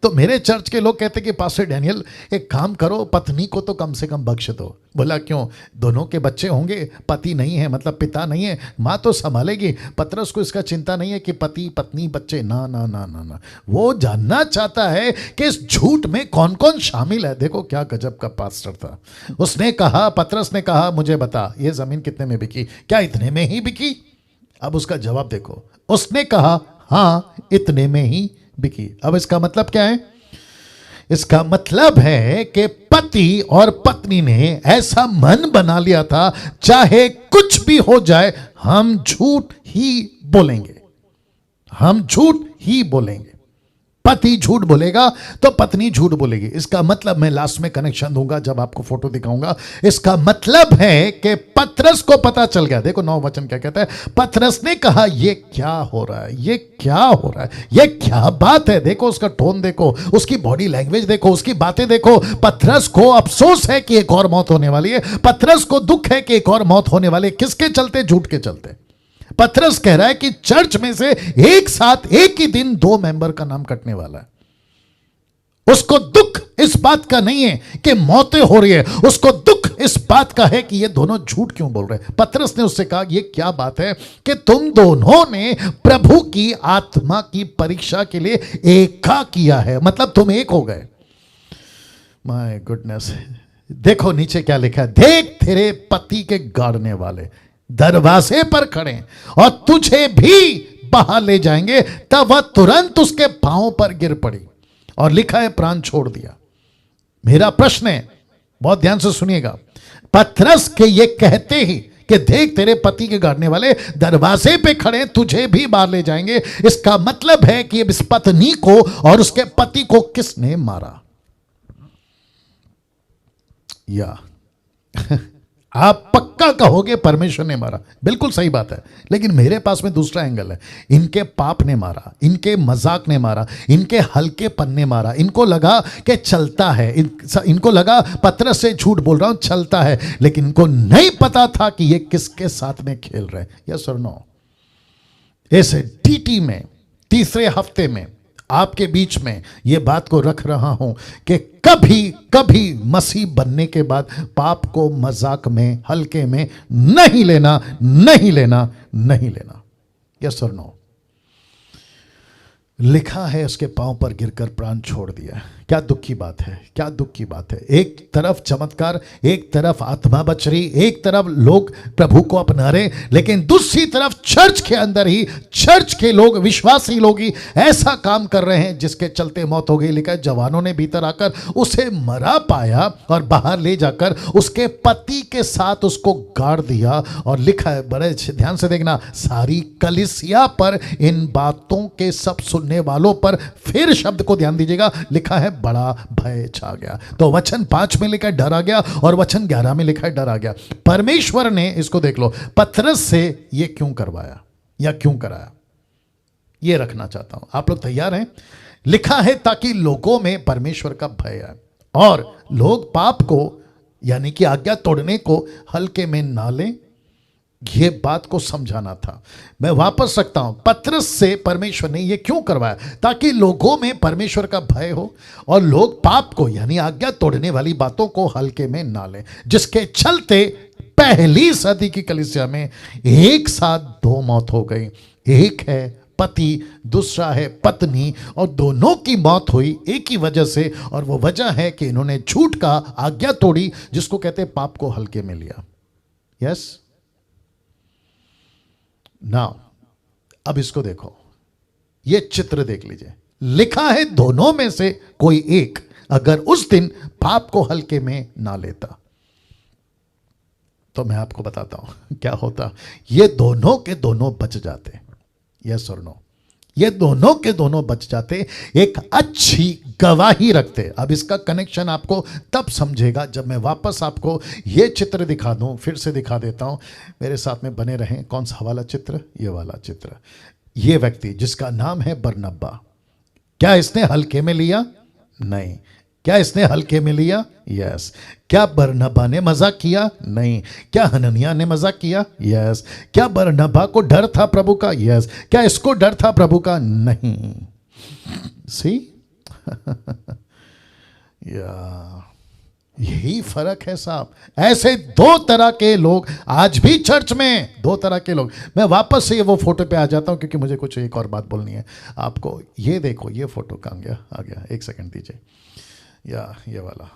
तो मेरे चर्च के लोग कहते कि पास्टर डैनियल एक काम करो, पत्नी को तो कम से कम बख्श दो। बोला क्यों? दोनों के बच्चे होंगे, पति नहीं है मतलब पिता नहीं है, माँ तो संभालेगी। पतरस को इसका चिंता नहीं है कि पति पत्नी बच्चे, ना ना ना ना ना। वो जानना चाहता है कि इस झूठ में कौन कौन शामिल है। देखो क्या गजब का पास्टर था। उसने कहा, पतरस ने कहा मुझे बता ये जमीन कितने में बिकी? क्या इतने में ही बिकी? अब उसका जवाब देखो। उसने कहा हाँ इतने में ही बिकी। अब इसका मतलब क्या है? इसका मतलब है कि पति और पत्नी ने ऐसा मन बना लिया था चाहे कुछ भी हो जाए हम झूठ ही बोलेंगे, हम झूठ ही बोलेंगे। पति झूठ बोलेगा तो पत्नी झूठ बोलेगी। इसका मतलब, मैं लास्ट में कनेक्शन दूंगा जब आपको फोटो दिखाऊंगा। इसका मतलब है कि पतरस को पता चल गया। देखो 9 वचन क्या कहता है। पतरस ने कहा ये क्या हो रहा है, ये क्या हो रहा है, ये क्या बात है? देखो उसका टोन देखो, उसकी बॉडी लैंग्वेज देखो, उसकी बातें देखो। पतरस को अफसोस है कि एक और मौत होने वाली है। पतरस को दुख है कि एक और मौत होने वाली है। किसके चलते? झूठ के चलते। पतरस कह रहा है कि चर्च में से एक साथ एक ही दिन 2 मेंबर का नाम कटने वाला है। उसको दुख इस बात का नहीं है कि मौतें हो रही है, उसको दुख इस बात का है कि ये दोनों झूठ क्यों बोल रहे हैं। पतरस ने उससे कहा ये क्या बात है कि तुम दोनों ने प्रभु की आत्मा की परीक्षा के लिए एका किया है, मतलब तुम एक हो गए। My goodness. देखो नीचे क्या लिखा है। देख तेरे पति के गाड़ने वाले दरवाजे पर खड़े और तुझे भी बाहर ले जाएंगे। तब वह तुरंत उसके पांव पर गिर पड़ी और लिखा है प्राण छोड़ दिया। मेरा प्रश्न है, बहुत ध्यान से सुनिएगा। पतरस के ये कहते ही कि देख तेरे पति के गाड़ने वाले दरवाजे पे खड़े, तुझे भी बाहर ले जाएंगे, इसका मतलब है कि इस पत्नी को और उसके पति को किसने मारा? या आप पक्का कहोगे परमेश्वर ने मारा, बिल्कुल सही बात है। लेकिन मेरे पास में दूसरा एंगल है। इनके पाप ने मारा, इनके मजाक ने मारा, इनके हल्केपन ने मारा। इनको लगा कि चलता है, इनको लगा पतरस से झूठ बोल रहा हूं चलता है, लेकिन इनको नहीं पता था कि ये किसके साथ में खेल रहे हैं। यस और नो? इस टीटी में तीसरे हफ्ते में आपके बीच में ये बात को रख रहा हूं कि कभी कभी मसीह बनने के बाद पाप को मजाक में, हल्के में नहीं लेना, नहीं लेना, नहीं लेना। यस और नो? लिखा है उसके पांव पर गिरकर प्राण छोड़ दिया। क्या दुख की बात है, क्या दुख की बात है। एक तरफ चमत्कार, एक तरफ आत्मा बच रही, एक तरफ लोग प्रभु को अपना रहे, लेकिन दूसरी तरफ चर्च के अंदर ही चर्च के लोग, विश्वासी लोग ही ऐसा काम कर रहे हैं जिसके चलते मौत हो गई। लिखा है जवानों ने भीतर आकर उसे मरा पाया और बाहर ले जाकर उसके पति के साथ उसको गाड़ दिया। और लिखा है, बड़े ध्यान से देखना, सारी कलीसिया पर, इन बातों के सब सुनने वालों पर, फिर शब्द को ध्यान दीजिएगा, लिखा है बड़ा भय छा गया। तो वचन 5 में लिखा है डर आ गया, और वचन 11 में लिखा है डर आ गया। परमेश्वर ने, इसको देख लो, पतरस से ये क्यों करवाया या क्यों कराया, ये रखना चाहता हूं। आप लोग तैयार हैं? लिखा है ताकि लोगों में परमेश्वर का भय आए और लोग पाप को यानी कि आज्ञा तोड़ने को हल्के में ना लें। ये बात को समझाना था। मैं वापस रखता हूं, पतरस से परमेश्वर ने ये क्यों करवाया? ताकि लोगों में परमेश्वर का भय हो और लोग पाप को यानी आज्ञा तोड़ने वाली बातों को हल्के में ना लें, जिसके चलते पहली सदी की कलीसिया में एक साथ 2 मौत हो गई। एक है पति, दूसरा है पत्नी, और दोनों की मौत हुई एक ही वजह से, और वो वजह है कि इन्होंने झूठ का आज्ञा तोड़ी, जिसको कहते हैं पाप को हल्के में लिया। यस नाउ, अब इसको देखो, ये चित्र देख लीजिए। लिखा है दोनों में से कोई एक अगर उस दिन पाप को हल्के में ना लेता, तो मैं आपको बताता हूं क्या होता। ये दोनों के दोनों बच जाते। यस और नो? ये दोनों के दोनों बच जाते, एक अच्छी गवाही रखते। अब इसका कनेक्शन आपको तब समझेगा जब मैं वापस आपको ये चित्र दिखा दूं, फिर से दिखा देता हूं, मेरे साथ में बने रहें। कौन सा वाला चित्र? ये वाला चित्र। ये व्यक्ति जिसका नाम है बरनब्बा, क्या इसने हल्के में लिया? नहीं। क्या इसने हल्के में लिया? यस। क्या बरनब्बा ने मजाक किया? नहीं। क्या हनन्याह ने मजाक किया? यस। क्या बरनब्बा को डर था प्रभु का? यस। क्या इसको डर था प्रभु का? नहीं। सी या यही फर्क है साहब। ऐसे दो तरह के लोग आज भी चर्च में, दो तरह के लोग। मैं वापस से ये वो फोटो पे आ जाता हूं क्योंकि मुझे कुछ एक और बात बोलनी है आपको। ये देखो, ये फोटो कहां गया? आ गया, एक सेकंड दीजिए। या ये वाला,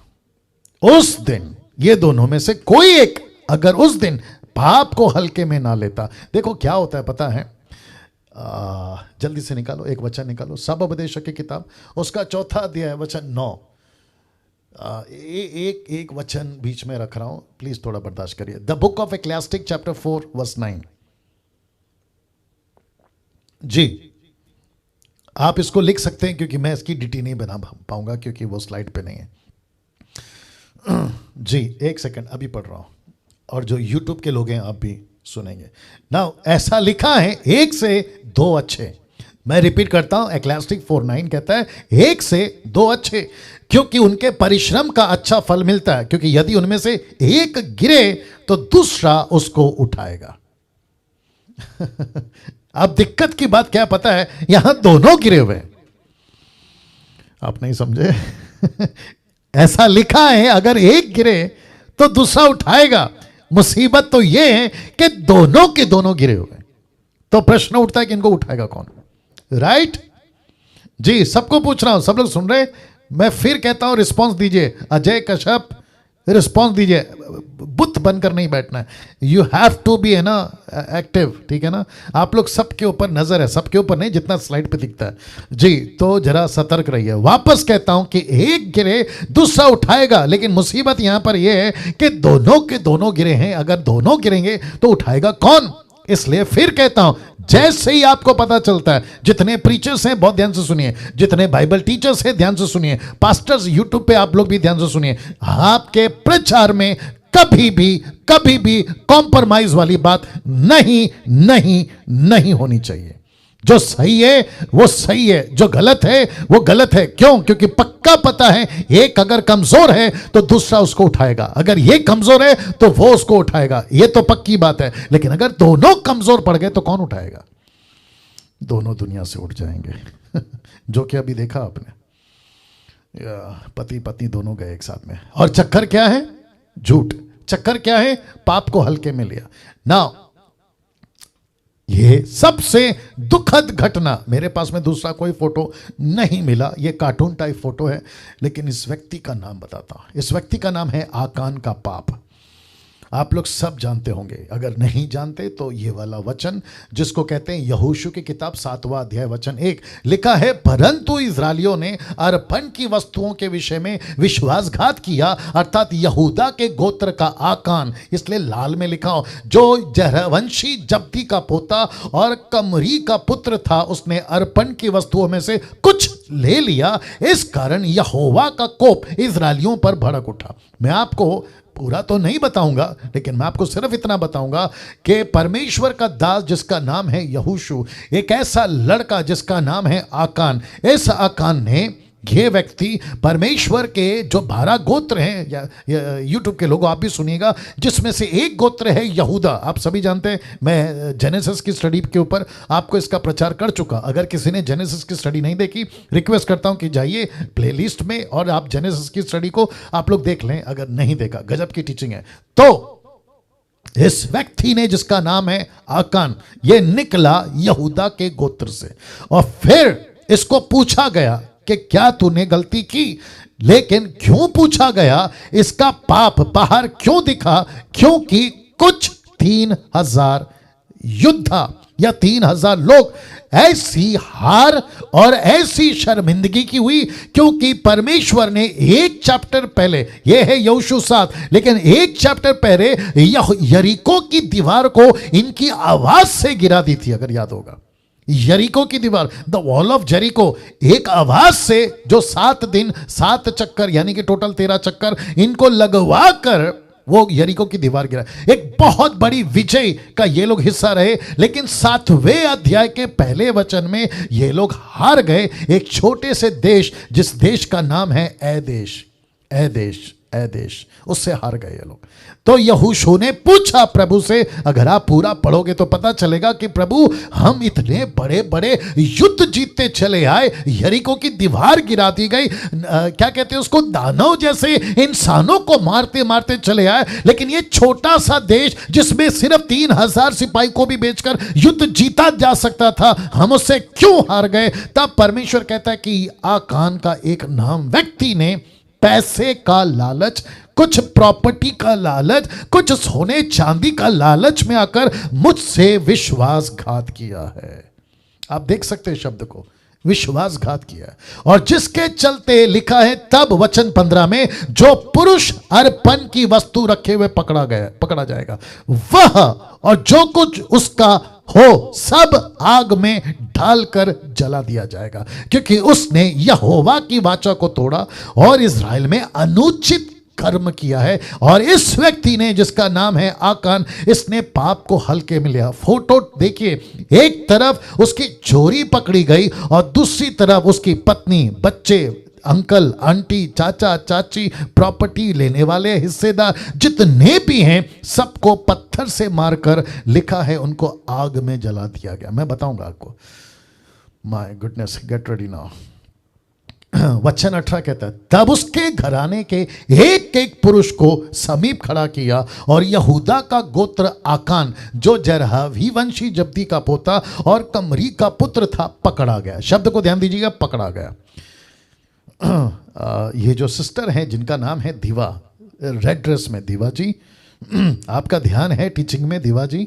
उस दिन ये दोनों में से कोई एक अगर उस दिन पाप को हल्के में ना लेता, देखो क्या होता है पता है? जल्दी से निकालो, एक वचन निकालो, सब उपदेशक की किताब, उसका 4 अध्याय वचन 9। एक वचन बीच में रख रहा हूं, प्लीज थोड़ा बर्दाश्त करिए। The book of Ecclesiastes chapter 4 verse 9। जी, आप इसको लिख सकते हैं क्योंकि मैं इसकी डिटी नहीं बना पाऊंगा क्योंकि वो स्लाइड पे नहीं है। जी, एक सेकंड, अभी पढ़ रहा हूं, और जो यूट्यूब के लोग हैं आप भी सुनेंगे ना। ऐसा लिखा है, 1 से 2 अच्छे। मैं रिपीट करता हूं, एक्लेसियास्टिक 4:9 कहता है 1 से 2 अच्छे, क्योंकि उनके परिश्रम का अच्छा फल मिलता है। क्योंकि यदि उनमें से एक गिरे तो दूसरा उसको उठाएगा। अब दिक्कत की बात क्या पता है? यहां दोनों गिरे हुए, आप नहीं समझे? ऐसा लिखा है अगर एक गिरे तो दूसरा उठाएगा। मुसीबत तो यह है कि दोनों के दोनों गिरे हुए। तो प्रश्न उठता है कि इनको उठाएगा कौन? राइट? जी, सबको पूछ रहा हूं, सब लोग सुन रहे? मैं फिर कहता हूं, रिस्पॉन्स दीजिए। अजय कश्यप, रिस्पॉन्स दीजिए। बुत बनकर नहीं बैठना है, यू हैव टू बी, है ना, एक्टिव, ठीक है ना? आप लोग सबके ऊपर नजर है, सबके ऊपर नहीं जितना स्लाइड पे दिखता है। जी, तो जरा सतर्क रहिए। वापस कहता हूं कि एक गिरे दूसरा उठाएगा, लेकिन मुसीबत यहां पर यह है कि दोनों के दोनों गिरे हैं। अगर दोनों गिरेंगे तो उठाएगा कौन? इसलिए फिर कहता हूं, जैसे ही आपको पता चलता है, जितने प्रीचर्स हैं बहुत ध्यान से सुनिए, जितने बाइबल टीचर्स हैं ध्यान से सुनिए, पास्टर्स यूट्यूब पे आप लोग भी ध्यान से सुनिए, आपके प्रचार में कभी भी कॉम्प्रोमाइज वाली बात नहीं होनी चाहिए। जो सही है वो सही है, जो गलत है वो गलत है। क्यों? क्योंकि पक्का पता है एक अगर कमजोर है तो दूसरा उसको उठाएगा, अगर ये कमजोर है तो वो उसको उठाएगा, ये तो पक्की बात है। लेकिन अगर दोनों कमजोर पड़ गए तो कौन उठाएगा? दोनों दुनिया से उठ जाएंगे। जो कि अभी देखा आपने, पति पत्नी दोनों गए एक साथ में। और चक्कर क्या है? झूठ। चक्कर क्या है? पाप को हल्के में लिया ना। ये सबसे दुखद घटना, मेरे पास में दूसरा कोई फोटो नहीं मिला, ये कार्टून टाइप फोटो है, लेकिन इस व्यक्ति का नाम बताता हूं। इस व्यक्ति का नाम है आकान का पाप। आप लोग सब जानते होंगे, अगर नहीं जानते तो ये वाला वचन जिसको कहते हैं यहोशू की किताब 7वां अध्याय वचन 1, लिखा है, परंतु इस्राएलियों ने अर्पण की वस्तुओं के विषय में विश्वासघात किया, अर्थात यहूदा के गोत्र का आकान, इसलिए लाल में लिखा हो, जो जरवंशी जब्दी का पोता और कमरी का पुत्र था, उसने अर्पण की वस्तुओं में से कुछ ले लिया। इस कारण यहोवा का कोप इस्राएलियों पर भड़क उठा। मैं आपको पूरा तो नहीं बताऊंगा, लेकिन मैं आपको सिर्फ इतना बताऊंगा कि परमेश्वर का दास जिसका नाम है यहोशू, एक ऐसा लड़का जिसका नाम है आकान, इस आकान ने, ये व्यक्ति परमेश्वर के जो 12 गोत्र हैं, या यूट्यूब के लोगों आप भी सुनिएगा, जिसमें से एक गोत्र है यहूदा। आप सभी जानते हैं, मैं जेनेसिस की स्टडी के ऊपर आपको इसका प्रचार कर चुका। अगर किसी ने जेनेसिस की स्टडी नहीं देखी, रिक्वेस्ट करता हूं कि जाइए प्लेलिस्ट में और आप जेनेसिस की स्टडी को आप लोग देख लें, अगर नहीं देखा, गजब की टीचिंग है। तो इस व्यक्ति ने जिसका नाम है आकान, ये निकला यहूदा के गोत्र से, और फिर इसको पूछा गया कि क्या तूने गलती की? लेकिन क्यों पूछा गया? इसका पाप बाहर क्यों दिखा? क्योंकि कुछ 3000 योद्धा या 3000 लोग ऐसी हार और ऐसी शर्मिंदगी की हुई, क्योंकि परमेश्वर ने एक चैप्टर पहले, यह है यहोशू 7, लेकिन एक चैप्टर पहले यरीको की दीवार को इनकी आवाज से गिरा दी थी, अगर याद होगा। यरीको की दीवार, द वॉल ऑफ जेरिको, एक आवाज से जो 7 दिन 7 चक्कर यानी कि टोटल 13 चक्कर इनको लगवा कर वो यरीको की दीवार गिरा। एक बहुत बड़ी विजय का ये लोग हिस्सा रहे, लेकिन 7वें अध्याय के पहले वचन में ये लोग हार गए एक छोटे से देश, जिस देश का नाम है एदेश। एदेश एदेश उससे हार गए ये लोग। तो यहोशू ने पूछा प्रभु से, अगर आप पूरा पढ़ोगे तो पता चलेगा कि प्रभु हम इतने बड़े बड़े युद्ध जीतते चले आए, यरीको की दीवार गिरा दी गई, क्या कहते हैं उसको, दानव जैसे इंसानों को मारते मारते चले आए, लेकिन ये छोटा सा देश जिसमें सिर्फ 3000 सिपाही को भी बेचकर युद्ध जीता जा सकता था, हम उससे क्यों हार गए? तब परमेश्वर कहता है कि आकान का एक नाम व्यक्ति ने पैसे का लालच, कुछ प्रॉपर्टी का लालच, कुछ सोने चांदी का लालच में आकर मुझसे विश्वासघात किया है। आप देख सकते हैं शब्द को, विश्वासघात किया है। और जिसके चलते लिखा है, तब वचन 15 में, जो पुरुष अर्पण की वस्तु रखे हुए पकड़ा जाएगा, वह और जो कुछ उसका हो सब आग में डालकर जला दिया जाएगा, क्योंकि उसने यहोवा की वाचा को तोड़ा और इस्राएल में अनुचित कर्म किया है। और इस व्यक्ति ने, जिसका नाम है आकान, इसने पाप को हल्के में लिया। फोटो देखिए, एक तरफ उसकी चोरी पकड़ी गई और दूसरी तरफ उसकी पत्नी, बच्चे, अंकल, आंटी, चाचा, चाची, प्रॉपर्टी लेने वाले, हिस्सेदार जितने भी हैं, सबको पत्थर से मारकर लिखा है उनको आग में जला दिया गया। मैं बताऊंगा आपको। My goodness, get ready now. वचन 18 कहता है, तब उसके घराने के एक एक पुरुष को समीप खड़ा किया और यहूदा का गोत्र आकान, जो जरहावी वंशी जब्दी का पोता और कमरी का पुत्र था, पकड़ा गया। शब्द को ध्यान दीजिएगा, पकड़ा गया। ये जो सिस्टर हैं जिनका नाम है दीवा, रेड ड्रेस में, दीवा जी आपका ध्यान है टीचिंग में? दीवा जी,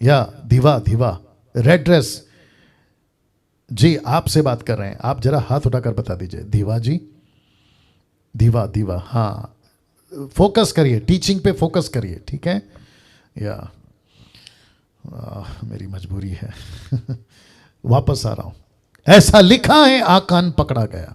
या दीवा, दीवा रेड ड्रेस जी, आपसे बात कर रहे हैं। आप जरा हाथ उठाकर बता दीजिए, दीवा जी, दीवा, दीवा, हाँ, फोकस करिए, टीचिंग पे फोकस करिए, ठीक है? या मेरी मजबूरी है वापस आ रहा हूं। ऐसा लिखा है, आकान पकड़ा गया,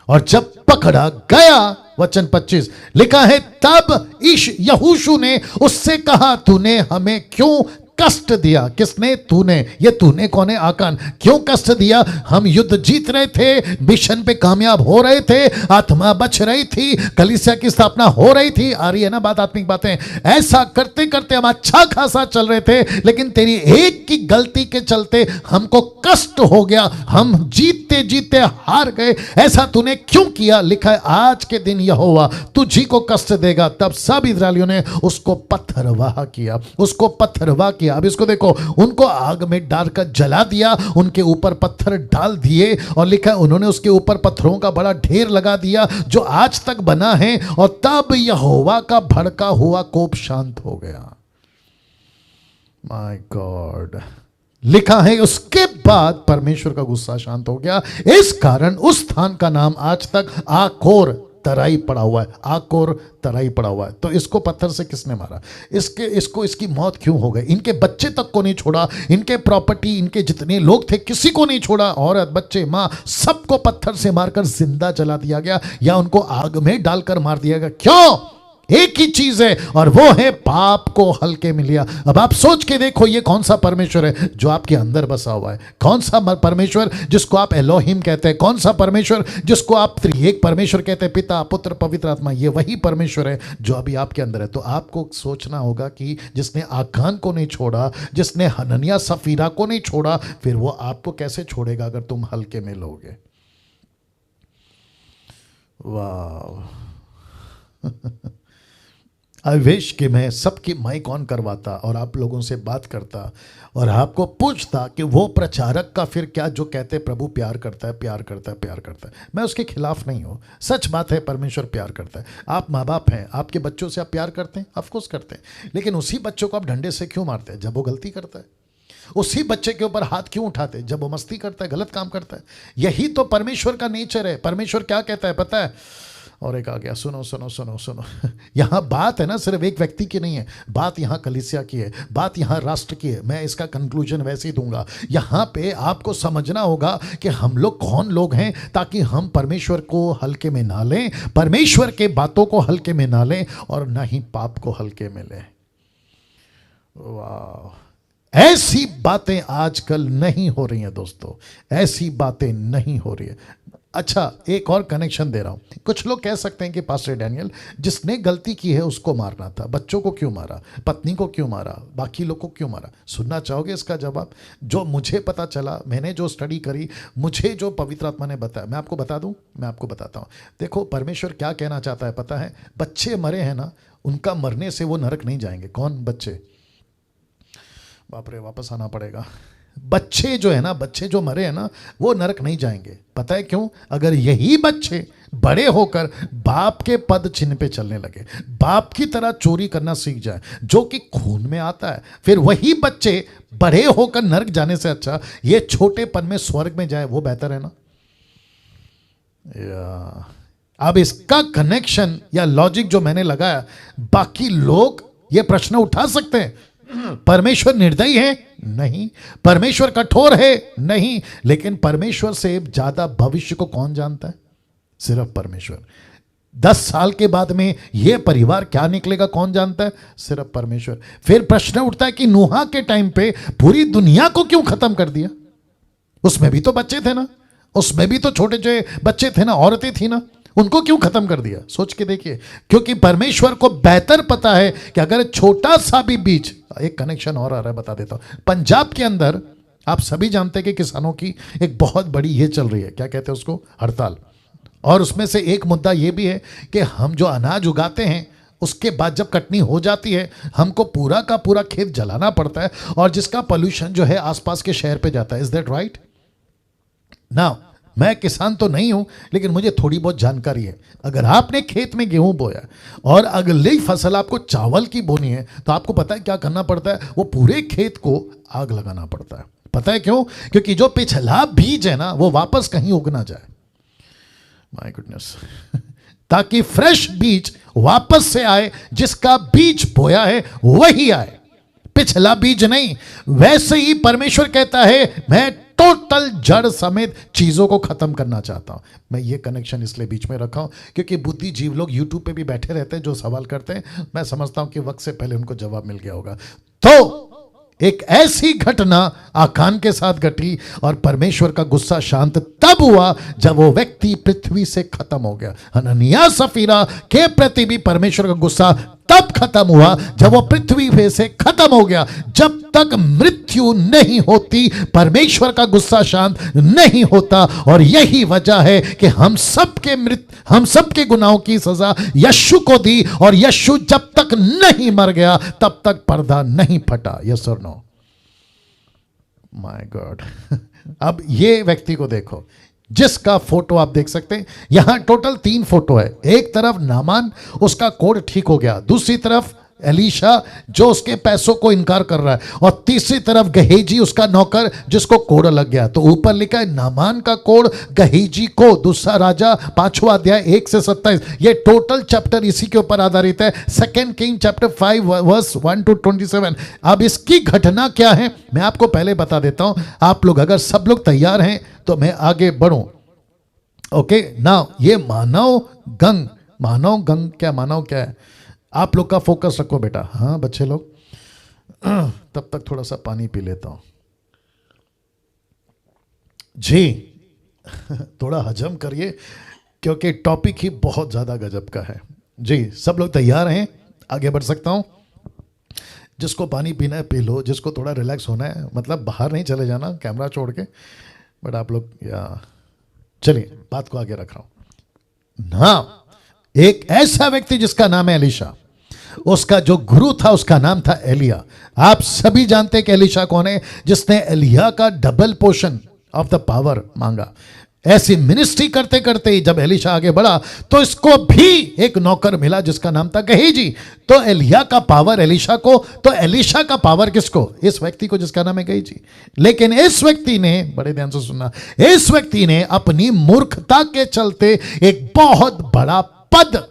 और जब पकड़ा गया, वचन 25 लिखा है, तब यहोशू ने उससे कहा, तूने हमें क्यों कष्ट दिया? किसने? तूने। ये तूने कौन है? आकान। क्यों कष्ट दिया? हम युद्ध जीत रहे थे, मिशन पे कामयाब हो रहे थे, आत्मा बच रही थी, कलीसिया की स्थापना हो रही थी। आ रही है ना बात, आत्मिक बातें? ऐसा करते करते हम अच्छा खासा चल रहे थे, लेकिन तेरी एक की गलती के चलते हमको कष्ट हो गया, हम जीतते जीतते हार गए। ऐसा तूने क्यों किया? लिखा है, आज के दिन यहोवा तुझी को कष्ट देगा। तब सब इस्राएलियों ने उसको पत्थरवाह किया, उसको पत्थरवाह किया। अब इसको देखो, उनको आग में डालकर जला दिया, उनके ऊपर पत्थर डाल दिए, और लिखा है उन्होंने उसके ऊपर पत्थरों का बड़ा ढेर लगा दिया जो आज तक बना है। और तब यहोवा का भड़का हुआ कोप शांत हो गया। माय गॉड, लिखा है उसके बाद परमेश्वर का गुस्सा शांत हो गया। इस कारण उस स्थान का नाम आज तक आकोर तराई पड़ा हुआ है। आकोर तराई पड़ा हुआ है। तो इसको पत्थर से किसने मारा? इसकी मौत क्यों हो गई? इनके बच्चे तक को नहीं छोड़ा, इनके प्रॉपर्टी, इनके जितने लोग थे किसी को नहीं छोड़ा, औरत, बच्चे, माँ, सबको पत्थर से मारकर जिंदा जला दिया गया या उनको आग में डालकर मार दिया गया। क्यों? एक ही चीज है, और वो है पाप को हल्के में लिया। अब आप सोच के देखो, ये कौन सा परमेश्वर है जो आपके अंदर बसा हुआ है? कौन सा परमेश्वर जिसको आप एलोहिम कहते हैं? कौन सा परमेश्वर जिसको आप त्रिएक परमेश्वर कहते हैं, पिता, पुत्र, पवित्र आत्मा? ये वही परमेश्वर है जो अभी आपके अंदर है। तो आपको सोचना होगा कि जिसने आकान को नहीं छोड़ा, जिसने हनन्याह सफीरा को नहीं छोड़ा, फिर वो आपको कैसे छोड़ेगा अगर तुम हल्के में लोगे? वाह आई विश कि मैं सबकी माइक ऑन करवाता और आप लोगों से बात करता और आपको पूछता कि वो प्रचारक का फिर क्या जो कहते प्रभु प्यार करता है, प्यार करता है, प्यार करता है। मैं उसके खिलाफ नहीं हूँ, सच बात है, परमेश्वर प्यार करता है। आप माँ बाप हैं, आपके बच्चों से आप प्यार करते हैं? ऑफकोर्स करते हैं, लेकिन उसी बच्चों को आप डंडे से क्यों मारते हैं जब वो गलती करता है? उसी बच्चे के ऊपर हाथ क्यों उठाते जब वो मस्ती करता है, गलत काम करता है? यही तो परमेश्वर का नेचर है। परमेश्वर क्या कहता है पता है? और एक आ गया, सुनो सुनो सुनो सुनो। यहाँ बात है ना सिर्फ एक व्यक्ति की नहीं है, बात यहाँ कलीसिया की है, बात यहाँ राष्ट्र की है। मैं इसका कंक्लूजन वैसे ही दूंगा। यहाँ पे आपको समझना होगा कि हम लोग कौन लोग हैं, ताकि हम परमेश्वर को हल्के में ना लें, परमेश्वर के बातों को हल्के में ना लें, और ना ही पाप को हल्के में लें। वाह, ऐसी बातें आजकल नहीं हो रही हैं दोस्तों, ऐसी बातें नहीं हो रही है। अच्छा, एक और कनेक्शन दे रहा हूं। कुछ लोग कह सकते हैं कि पास्टर डैनियल, जिसने गलती की है उसको मारना था, बच्चों को क्यों मारा, पत्नी को क्यों मारा, बाकी लोग को क्यों मारा? सुनना चाहोगे इसका जवाब? जो मुझे पता चला, मैंने जो स्टडी करी, मुझे जो पवित्र आत्मा ने बताया, मैं आपको बता दूं, मैं आपको बताता हूं। देखो परमेश्वर क्या कहना चाहता है पता है? बच्चे मरे हैं ना, उनका मरने से वो नरक नहीं जाएंगे। कौन बच्चे? बाप रे, वापस आना पड़ेगा। बच्चे जो है ना, बच्चे जो मरे हैं ना, वो नरक नहीं जाएंगे। पता है क्यों? अगर यही बच्चे बड़े होकर बाप के पद चिन्ह पे चलने लगे, बाप की तरह चोरी करना सीख जाए, जो कि खून में आता है, फिर वही बच्चे बड़े होकर नरक जाने से अच्छा ये छोटेपन में स्वर्ग में जाए, वो बेहतर है ना। अब इसका कनेक्शन या लॉजिक जो मैंने लगाया, बाकी लोग ये प्रश्न उठा सकते हैं, परमेश्वर निर्दयी है? नहीं। परमेश्वर कठोर है? नहीं। लेकिन परमेश्वर से ज्यादा भविष्य को कौन जानता है? सिर्फ परमेश्वर। 10 साल के बाद में यह परिवार क्या निकलेगा कौन जानता है? सिर्फ परमेश्वर। फिर प्रश्न उठता है कि नूहा के टाइम पे पूरी दुनिया को क्यों खत्म कर दिया? उसमें भी तो बच्चे थे ना, उसमें भी तो छोटे छोटे बच्चे थे ना, औरतें थी ना, उनको क्यों खत्म कर दिया? सोच के देखिए। क्योंकि परमेश्वर को बेहतर पता है कि अगर छोटा सा भी बीज, एक कनेक्शन और आ रहा है, बता देता हूं। पंजाब के अंदर आप सभी जानते हैं कि किसानों की एक बहुत बड़ी ये चल रही है, क्या कहते हैं उसको, हड़ताल। और उसमें से एक मुद्दा ये भी है कि हम जो अनाज उगाते हैं उसके बाद जब कटनी हो जाती है, हमको पूरा का पूरा खेत जलाना पड़ता है, और जिसका पोल्यूशन जो है आसपास के शहर पे जाता है। Is that right? नाउ मैं किसान तो नहीं हूं, लेकिन मुझे थोड़ी बहुत जानकारी है। अगर आपने खेत में गेहूं बोया और अगली फसल आपको चावल की बोनी है, तो आपको पता है क्या करना पड़ता है? वो पूरे खेत को आग लगाना पड़ता है। पता है क्यों? क्योंकि जो पिछला बीज है ना, वो वापस कहीं उग ना जाए। My goodness. ताकि फ्रेश बीज वापस से आए, जिसका बीज बोया है वही आए, पिछला बीज नहीं। वैसे ही परमेश्वर कहता है, मैं टोटल जड़ समेत चीजों को खत्म करना चाहता हूं। मैं ये कनेक्शन इसलिए बीच में रखा हूं क्योंकि बुद्धिजीवी लोग यूट्यूब पे भी बैठे रहते हैं, जो सवाल करते हैं, मैं समझता हूं कि वक्त से पहले उनको जवाब मिल गया होगा। तो एक ऐसी घटना आकान के साथ घटी, और परमेश्वर का गुस्सा शांत तब हुआ जब वो व्यक्ति पृथ्वी से खत्म हो गया। हनन्याह सफीरा के प्रति भी परमेश्वर का गुस्सा तब खत्म हुआ जब वो पृथ्वी से खत्म हो गया। जब तक मृत्यु नहीं होती, परमेश्वर का गुस्सा शांत नहीं होता। और यही वजह है कि हम सबके गुनाहों की सजा यीशु को दी, और यीशु जब तक नहीं मर गया तब तक पर्दा नहीं फटा। यस और नो? My God. अब ये व्यक्ति को देखो, जिसका फोटो आप देख सकते हैं। यहां टोटल 3 फोटो है। एक तरफ नामान, उसका कोढ़ ठीक हो गया। दूसरी तरफ एलीशा, जो उसके पैसों को इनकार कर रहा है। और तीसरी तरफ गहेजी, उसका नौकर, जिसको कोढ़ लग गया। तो ऊपर लिखा है नामान का कोढ़ गहेजी को। दूसरा राजा 5वां अध्याय 1 से 27। ये टोटल चैप्टर इसी के ऊपर आधारित है। 2 किंग चैप्टर 5 वर्स 1 to 27। अब इसकी घटना क्या है मैं आपको पहले बता देता हूं। आप लोग अगर सब लोग तैयार हैं तो मैं आगे बढ़ूं। ओके नाउ, ये मानव गंग क्या है? आप लोग का फोकस रखो बेटा। हाँ बच्चे लोग, तब तक थोड़ा सा पानी पी लेता हूं जी। थोड़ा हजम करिए, क्योंकि टॉपिक ही बहुत ज्यादा गजब का है जी। सब लोग तैयार हैं? आगे बढ़ सकता हूं? जिसको पानी पीना है पी लो, जिसको थोड़ा रिलैक्स होना है, मतलब बाहर नहीं चले जाना कैमरा छोड़ के, बट आप लोग चलिए बात को आगे रख रहा हूं ना। एक ऐसा व्यक्ति जिसका नाम है एलीशा, उसका जो गुरु था उसका नाम था एलिया। आप सभी जानते हैं कि एलीशा कौन है? जिसने एलिया का double portion of the power मांगा। ऐसी मिनिस्ट्री करते करते ही जब एलीशा आगे बढ़ा तो इसको भी एक नौकर मिला जिसका नाम था गहेजी। तो एलिया का पावर एलीशा को, तो एलीशा का पावर किसको? इस व्यक्ति को जिसका नाम है गहेजी। लेकिन इस व्यक्ति ने, बड़े ध्यान से सुनना, इस व्यक्ति ने अपनी मूर्खता के चलते एक बहुत बड़ा पद,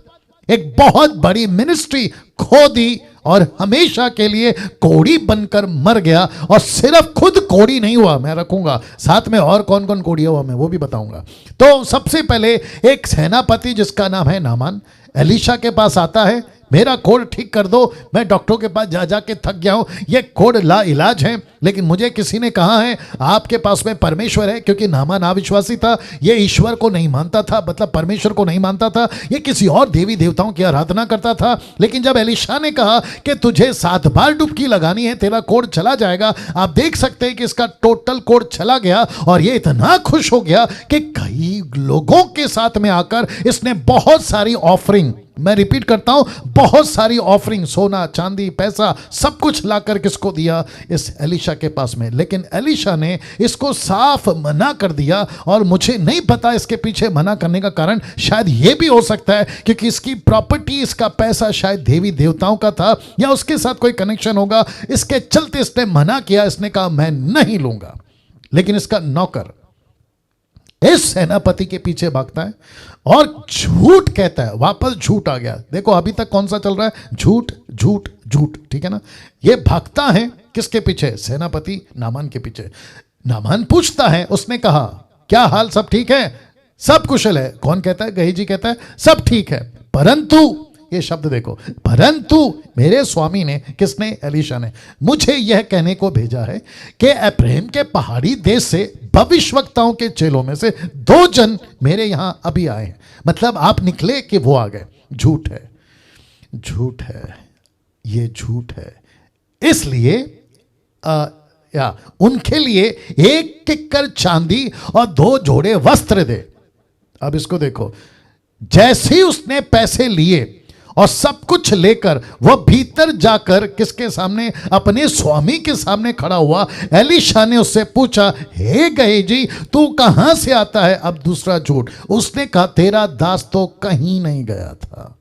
एक बहुत बड़ी मिनिस्ट्री खो दी और हमेशा के लिए कोड़ी बनकर मर गया। और सिर्फ खुद कोड़ी नहीं हुआ, मैं रखूंगा साथ में और कौन कौन कोड़ी हुआ मैं वो भी बताऊंगा। तो सबसे पहले एक सेनापति जिसका नाम है नामान एलीशा के पास आता है, मेरा कोढ़ ठीक कर दो, मैं डॉक्टरों के पास जा जाके थक गया हूं, ये कोढ़ ला इलाज है, लेकिन मुझे किसी ने कहा है आपके पास में परमेश्वर है। क्योंकि नामान अविश्वासी था, ये ईश्वर को नहीं मानता था, मतलब परमेश्वर को नहीं मानता था, ये किसी और देवी देवताओं की आराधना करता था। लेकिन जब एलीशा ने कहा कि तुझे 7 बार डुबकी लगानी है, तेरा कोढ़ चला जाएगा, आप देख सकते हैं कि इसका टोटल कोढ़ चला गया। और ये इतना खुश हो गया कि कई लोगों के साथ में आकर इसने बहुत सारी ऑफरिंग, मैं रिपीट करता हूं, बहुत सारी ऑफरिंग, सोना चांदी पैसा सब कुछ लाकर किसको दिया, इस एलीशा के पास में। लेकिन एलीशा ने इसको साफ मना कर दिया। और मुझे नहीं पता इसके पीछे मना करने का कारण, शायद यह भी हो सकता है क्योंकि इसकी प्रॉपर्टी, इसका पैसा शायद देवी देवताओं का था या उसके साथ कोई कनेक्शन होगा, इसके चलते इसने मना किया। इसने कहा मैं नहीं लूंगा। लेकिन इसका नौकर इस सेनापति के पीछे भागता है और झूठ कहता है, वापस झूठ आ गया। देखो अभी तक कौन सा चल रहा है, झूठ झूठ झूठ, ठीक है ना। ये भागता है किसके पीछे, सेनापति नामान के पीछे। नामान पूछता है, उसने कहा क्या हाल, सब ठीक है, सब कुशल है। कौन कहता है, गेहजी कहता है सब ठीक है, परंतु, ये शब्द देखो, परंतु मेरे स्वामी ने, किसने, एलीशा ने, मुझे यह कहने को भेजा है कि एफ्राइम के पहाड़ी देश से भविष्यवक्ताओं के चेलों में से 2 जन मेरे यहां अभी आए हैं। मतलब आप निकले कि वो आ गए। झूठ है, झूठ है, ये झूठ है। इसलिए या उनके लिए 1 किक्कर चांदी और 2 जोड़े वस्त्र दे। अब इसको देखो, जैसे ही उसने पैसे लिए और सब कुछ लेकर वह भीतर जाकर किसके सामने, अपने स्वामी के सामने खड़ा हुआ। एलीशा ने उससे पूछा, हे गेहजी तू कहां से आता है। अब दूसरा झूठ, उसने कहा तेरा दास तो कहीं नहीं गया था।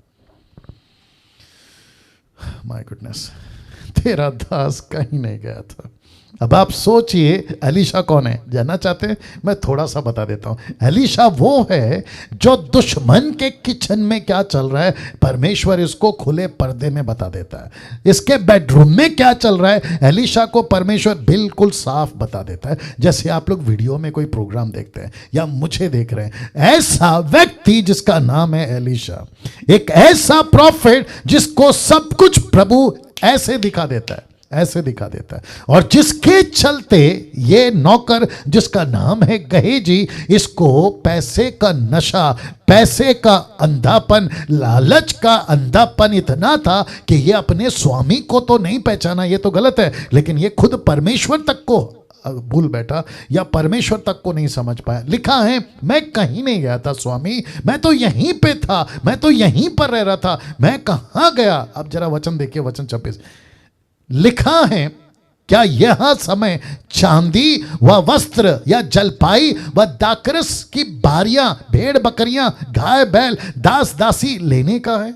माय गुडनेस, तेरा दास कहीं नहीं गया था। अब आप सोचिए एलीशा कौन है, जानना चाहते हैं, मैं थोड़ा सा बता देता हूं। एलीशा वो है जो दुश्मन के किचन में क्या चल रहा है, परमेश्वर इसको खुले पर्दे में बता देता है। इसके बेडरूम में क्या चल रहा है, एलीशा को परमेश्वर बिल्कुल साफ बता देता है। जैसे आप लोग वीडियो में कोई प्रोग्राम देखते हैं या मुझे देख रहे हैं, ऐसा व्यक्ति जिसका नाम है एलीशा, एक ऐसा प्रॉफिट जिसको सब कुछ प्रभु ऐसे दिखा देता है, ऐसे दिखा देता है। और जिसके चलते ये नौकर जिसका नाम है गेहजी, इसको पैसे का नशा, पैसे का अंधापन, लालच का अंधापन इतना था कि ये अपने स्वामी को तो नहीं पहचाना, ये तो गलत है, लेकिन ये खुद परमेश्वर तक को भूल बैठा या परमेश्वर तक को नहीं समझ पाया। लिखा है मैं कहीं नहीं गया था स्वामी, मैं तो यहीं पे था, मैं तो यहीं पर रह रहा था, मैं कहां गया। अब जरा वचन देखिए, वचन 26 लिखा है, क्या यह समय चांदी व वस्त्र या जलपाई व दाकरस की बारियां, भेड़ बकरियां, गाय बैल, दास दासी लेने का है।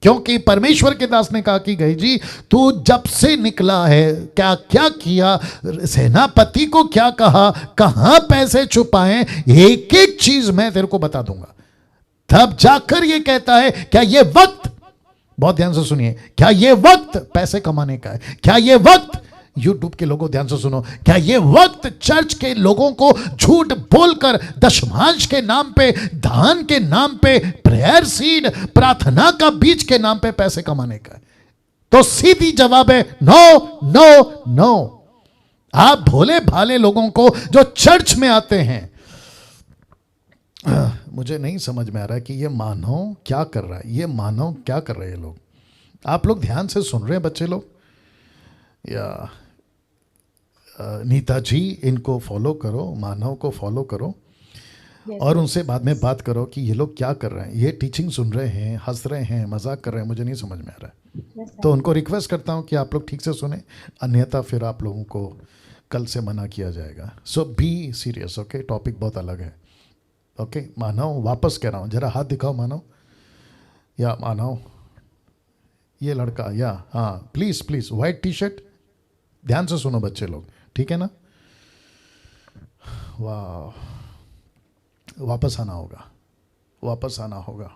क्योंकि परमेश्वर के दास ने कहा कि गेहजी तू जब से निकला है क्या क्या किया, सेनापति को क्या कहा, कहां पैसे छुपाए, एक एक चीज मैं तेरे को बता दूंगा। तब जाकर ये कहता है क्या ये वक्त, बहुत ध्यान से सुनिए, क्या ये वक्त पैसे कमाने का है, क्या ये वक्त, यूट्यूब के लोगों ध्यान से सुनो, क्या ये वक्त चर्च के लोगों को झूठ बोलकर दशमांश के नाम पे, दान के नाम पे, प्रेयर सीड, प्रार्थना का बीज के नाम पे पैसे कमाने का है? तो सीधी जवाब है नो नो नो। आप भोले भाले लोगों को जो चर्च में आते हैं, मुझे नहीं समझ में आ रहा है कि ये मानव क्या कर रहा है, ये मानव क्या कर रहे हैं लोग। आप लोग ध्यान से सुन रहे हैं बच्चे लोग, या नीता जी इनको फॉलो करो, मानव को फॉलो करो और उनसे बाद में बात करो कि ये लोग क्या कर रहे हैं। ये टीचिंग सुन रहे हैं, हंस रहे हैं, मजाक कर रहे हैं, मुझे नहीं समझ में आ रहा है। तो उनको रिक्वेस्ट करता हूँ कि आप लोग ठीक से सुने, अन्यथा फिर आप लोगों को कल से मना किया जाएगा। सो बी सीरियस, ओके। टॉपिक बहुत अलग है, ओके। मानव, वापस कह रहा हूँ, जरा हाथ दिखाओ मानव, या मानव, ये लड़का, या हाँ please please, white T shirt, ध्यान से सुनो बच्चे लोग, ठीक है ना। वाह, वापस आना होगा, वापस आना होगा,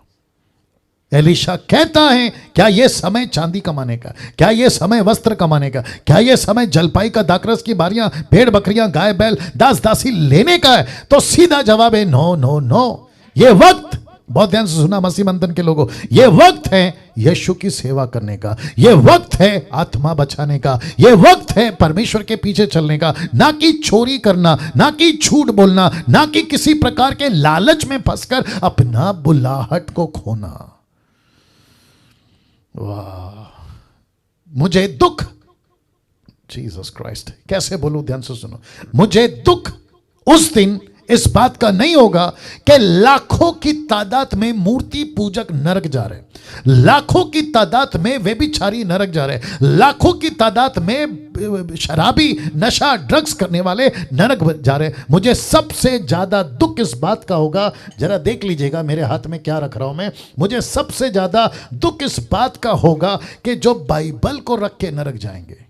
एलीशा कहता है, क्या यह समय चांदी कमाने का, क्या यह समय वस्त्र कमाने का, क्या यह समय जलपाई का, दाखरस की बारियां, भेड़ बकरियां, गाय बैल, दास दासी लेने का है? तो सीधा जवाब है नो नो नो। यह वक्त, बहुत ध्यान से सुना मसीह मंथन के लोगों, यह वक्त है यीशु की सेवा करने का, यह वक्त है आत्मा बचाने का, यह वक्त है परमेश्वर के पीछे चलने का, ना कि चोरी करना, ना कि झूठ बोलना, ना कि किसी प्रकार के लालच में फंसकर अपना बुलाहट को खोना। वाह, मुझे दुख, जीसस क्राइस्ट, कैसे बोलूं, ध्यान से सुनो, मुझे दुख उस दिन इस बात का नहीं होगा कि लाखों की तादाद में मूर्ति पूजक नरक जा रहे, लाखों की तादाद में व्यभिचारी नरक जा रहे, लाखों की तादाद में शराबी, नशा, ड्रग्स करने वाले नरक जा रहे। मुझे सबसे ज्यादा दुख इस बात का होगा, जरा देख लीजिएगा मेरे हाथ में क्या रख रहा हूं मैं, मुझे सबसे ज्यादा दुख इस बात का होगा कि जो बाइबल को रख के नरक जाएंगे।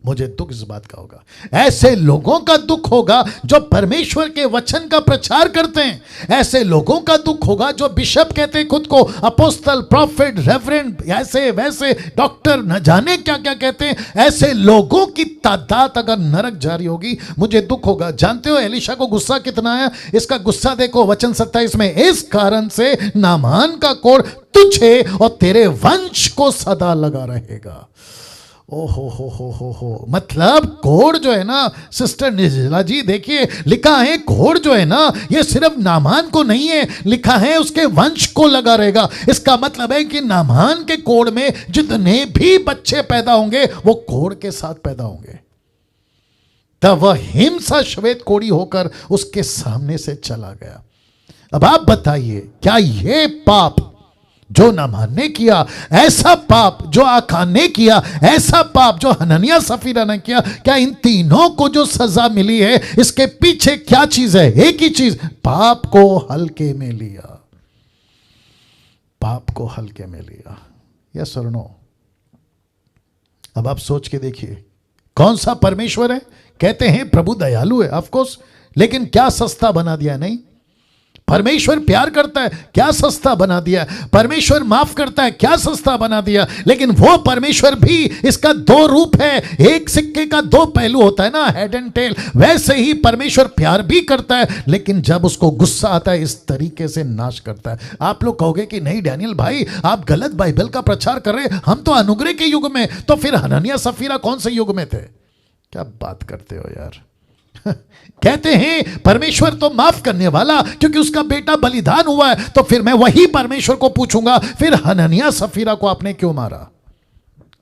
मुझे दुख इस बात का होगा, ऐसे लोगों का दुख होगा जो परमेश्वर के वचन का प्रचार करते हैं। ऐसे लोगों का दुख होगा जो बिशप कहते हैं खुद को, अपोस्टल, प्रॉफिट, रेवरेंड, ऐसे वैसे, डॉक्टर, न जाने क्या क्या कहते हैं। ऐसे लोगों की तादाद अगर नरक जारी होगी, मुझे दुख होगा। जानते हो एलीशा को गुस्सा कितना आया? इसका गुस्सा देखो वचन 27 में, इस कारण से नामान का कोढ़ तुझे और तेरे वंश को सदा लगा रहेगा। ओ हो, मतलब कोढ़ जो है ना, सिस्टर निर्जला जी देखिए, लिखा है कोढ़ जो है ना, ये सिर्फ नामान को नहीं है, लिखा है उसके वंश को लगा रहेगा। इसका मतलब है कि नामान के कोढ़ में जितने भी बच्चे पैदा होंगे वो कोढ़ के साथ पैदा होंगे। तब वह हिंसा श्वेत कोढ़ी होकर उसके सामने से चला गया। अब आप बताइए, क्या ये पाप जो नामान ने किया, ऐसा पाप जो आकान ने किया, ऐसा पाप जो हनन्याह सफीरा ने किया, क्या इन तीनों को जो सजा मिली है, इसके पीछे क्या चीज है? एक ही चीज, पाप को हल्के में लिया, पाप को हल्के में लिया। यस और नो? अब आप सोच के देखिए, कौन सा परमेश्वर है? कहते हैं प्रभु दयालु है, ऑफ कोर्स, लेकिन क्या सस्ता बना दिया? नहीं, परमेश्वर प्यार करता है, क्या सस्ता बना दिया? परमेश्वर माफ करता है, क्या सस्ता बना दिया? लेकिन वो परमेश्वर भी, इसका दो रूप है, एक सिक्के का दो पहलू होता है ना, हेड एंड टेल। वैसे ही परमेश्वर प्यार भी करता है, लेकिन जब उसको गुस्सा आता है इस तरीके से नाश करता है। आप लोग कहोगे कि नहीं डैनियल भाई, आप गलत बाइबल का प्रचार कर रहे हैं, हम तो अनुग्रह के युग में, तो फिर हनन्याह सफीरा कौन से युग में थे? क्या बात करते हो यार। कहते हैं परमेश्वर तो माफ करने वाला, क्योंकि उसका बेटा बलिदान हुआ है। तो फिर मैं वही परमेश्वर को पूछूंगा, फिर हनन्याह सफीरा को आपने क्यों मारा?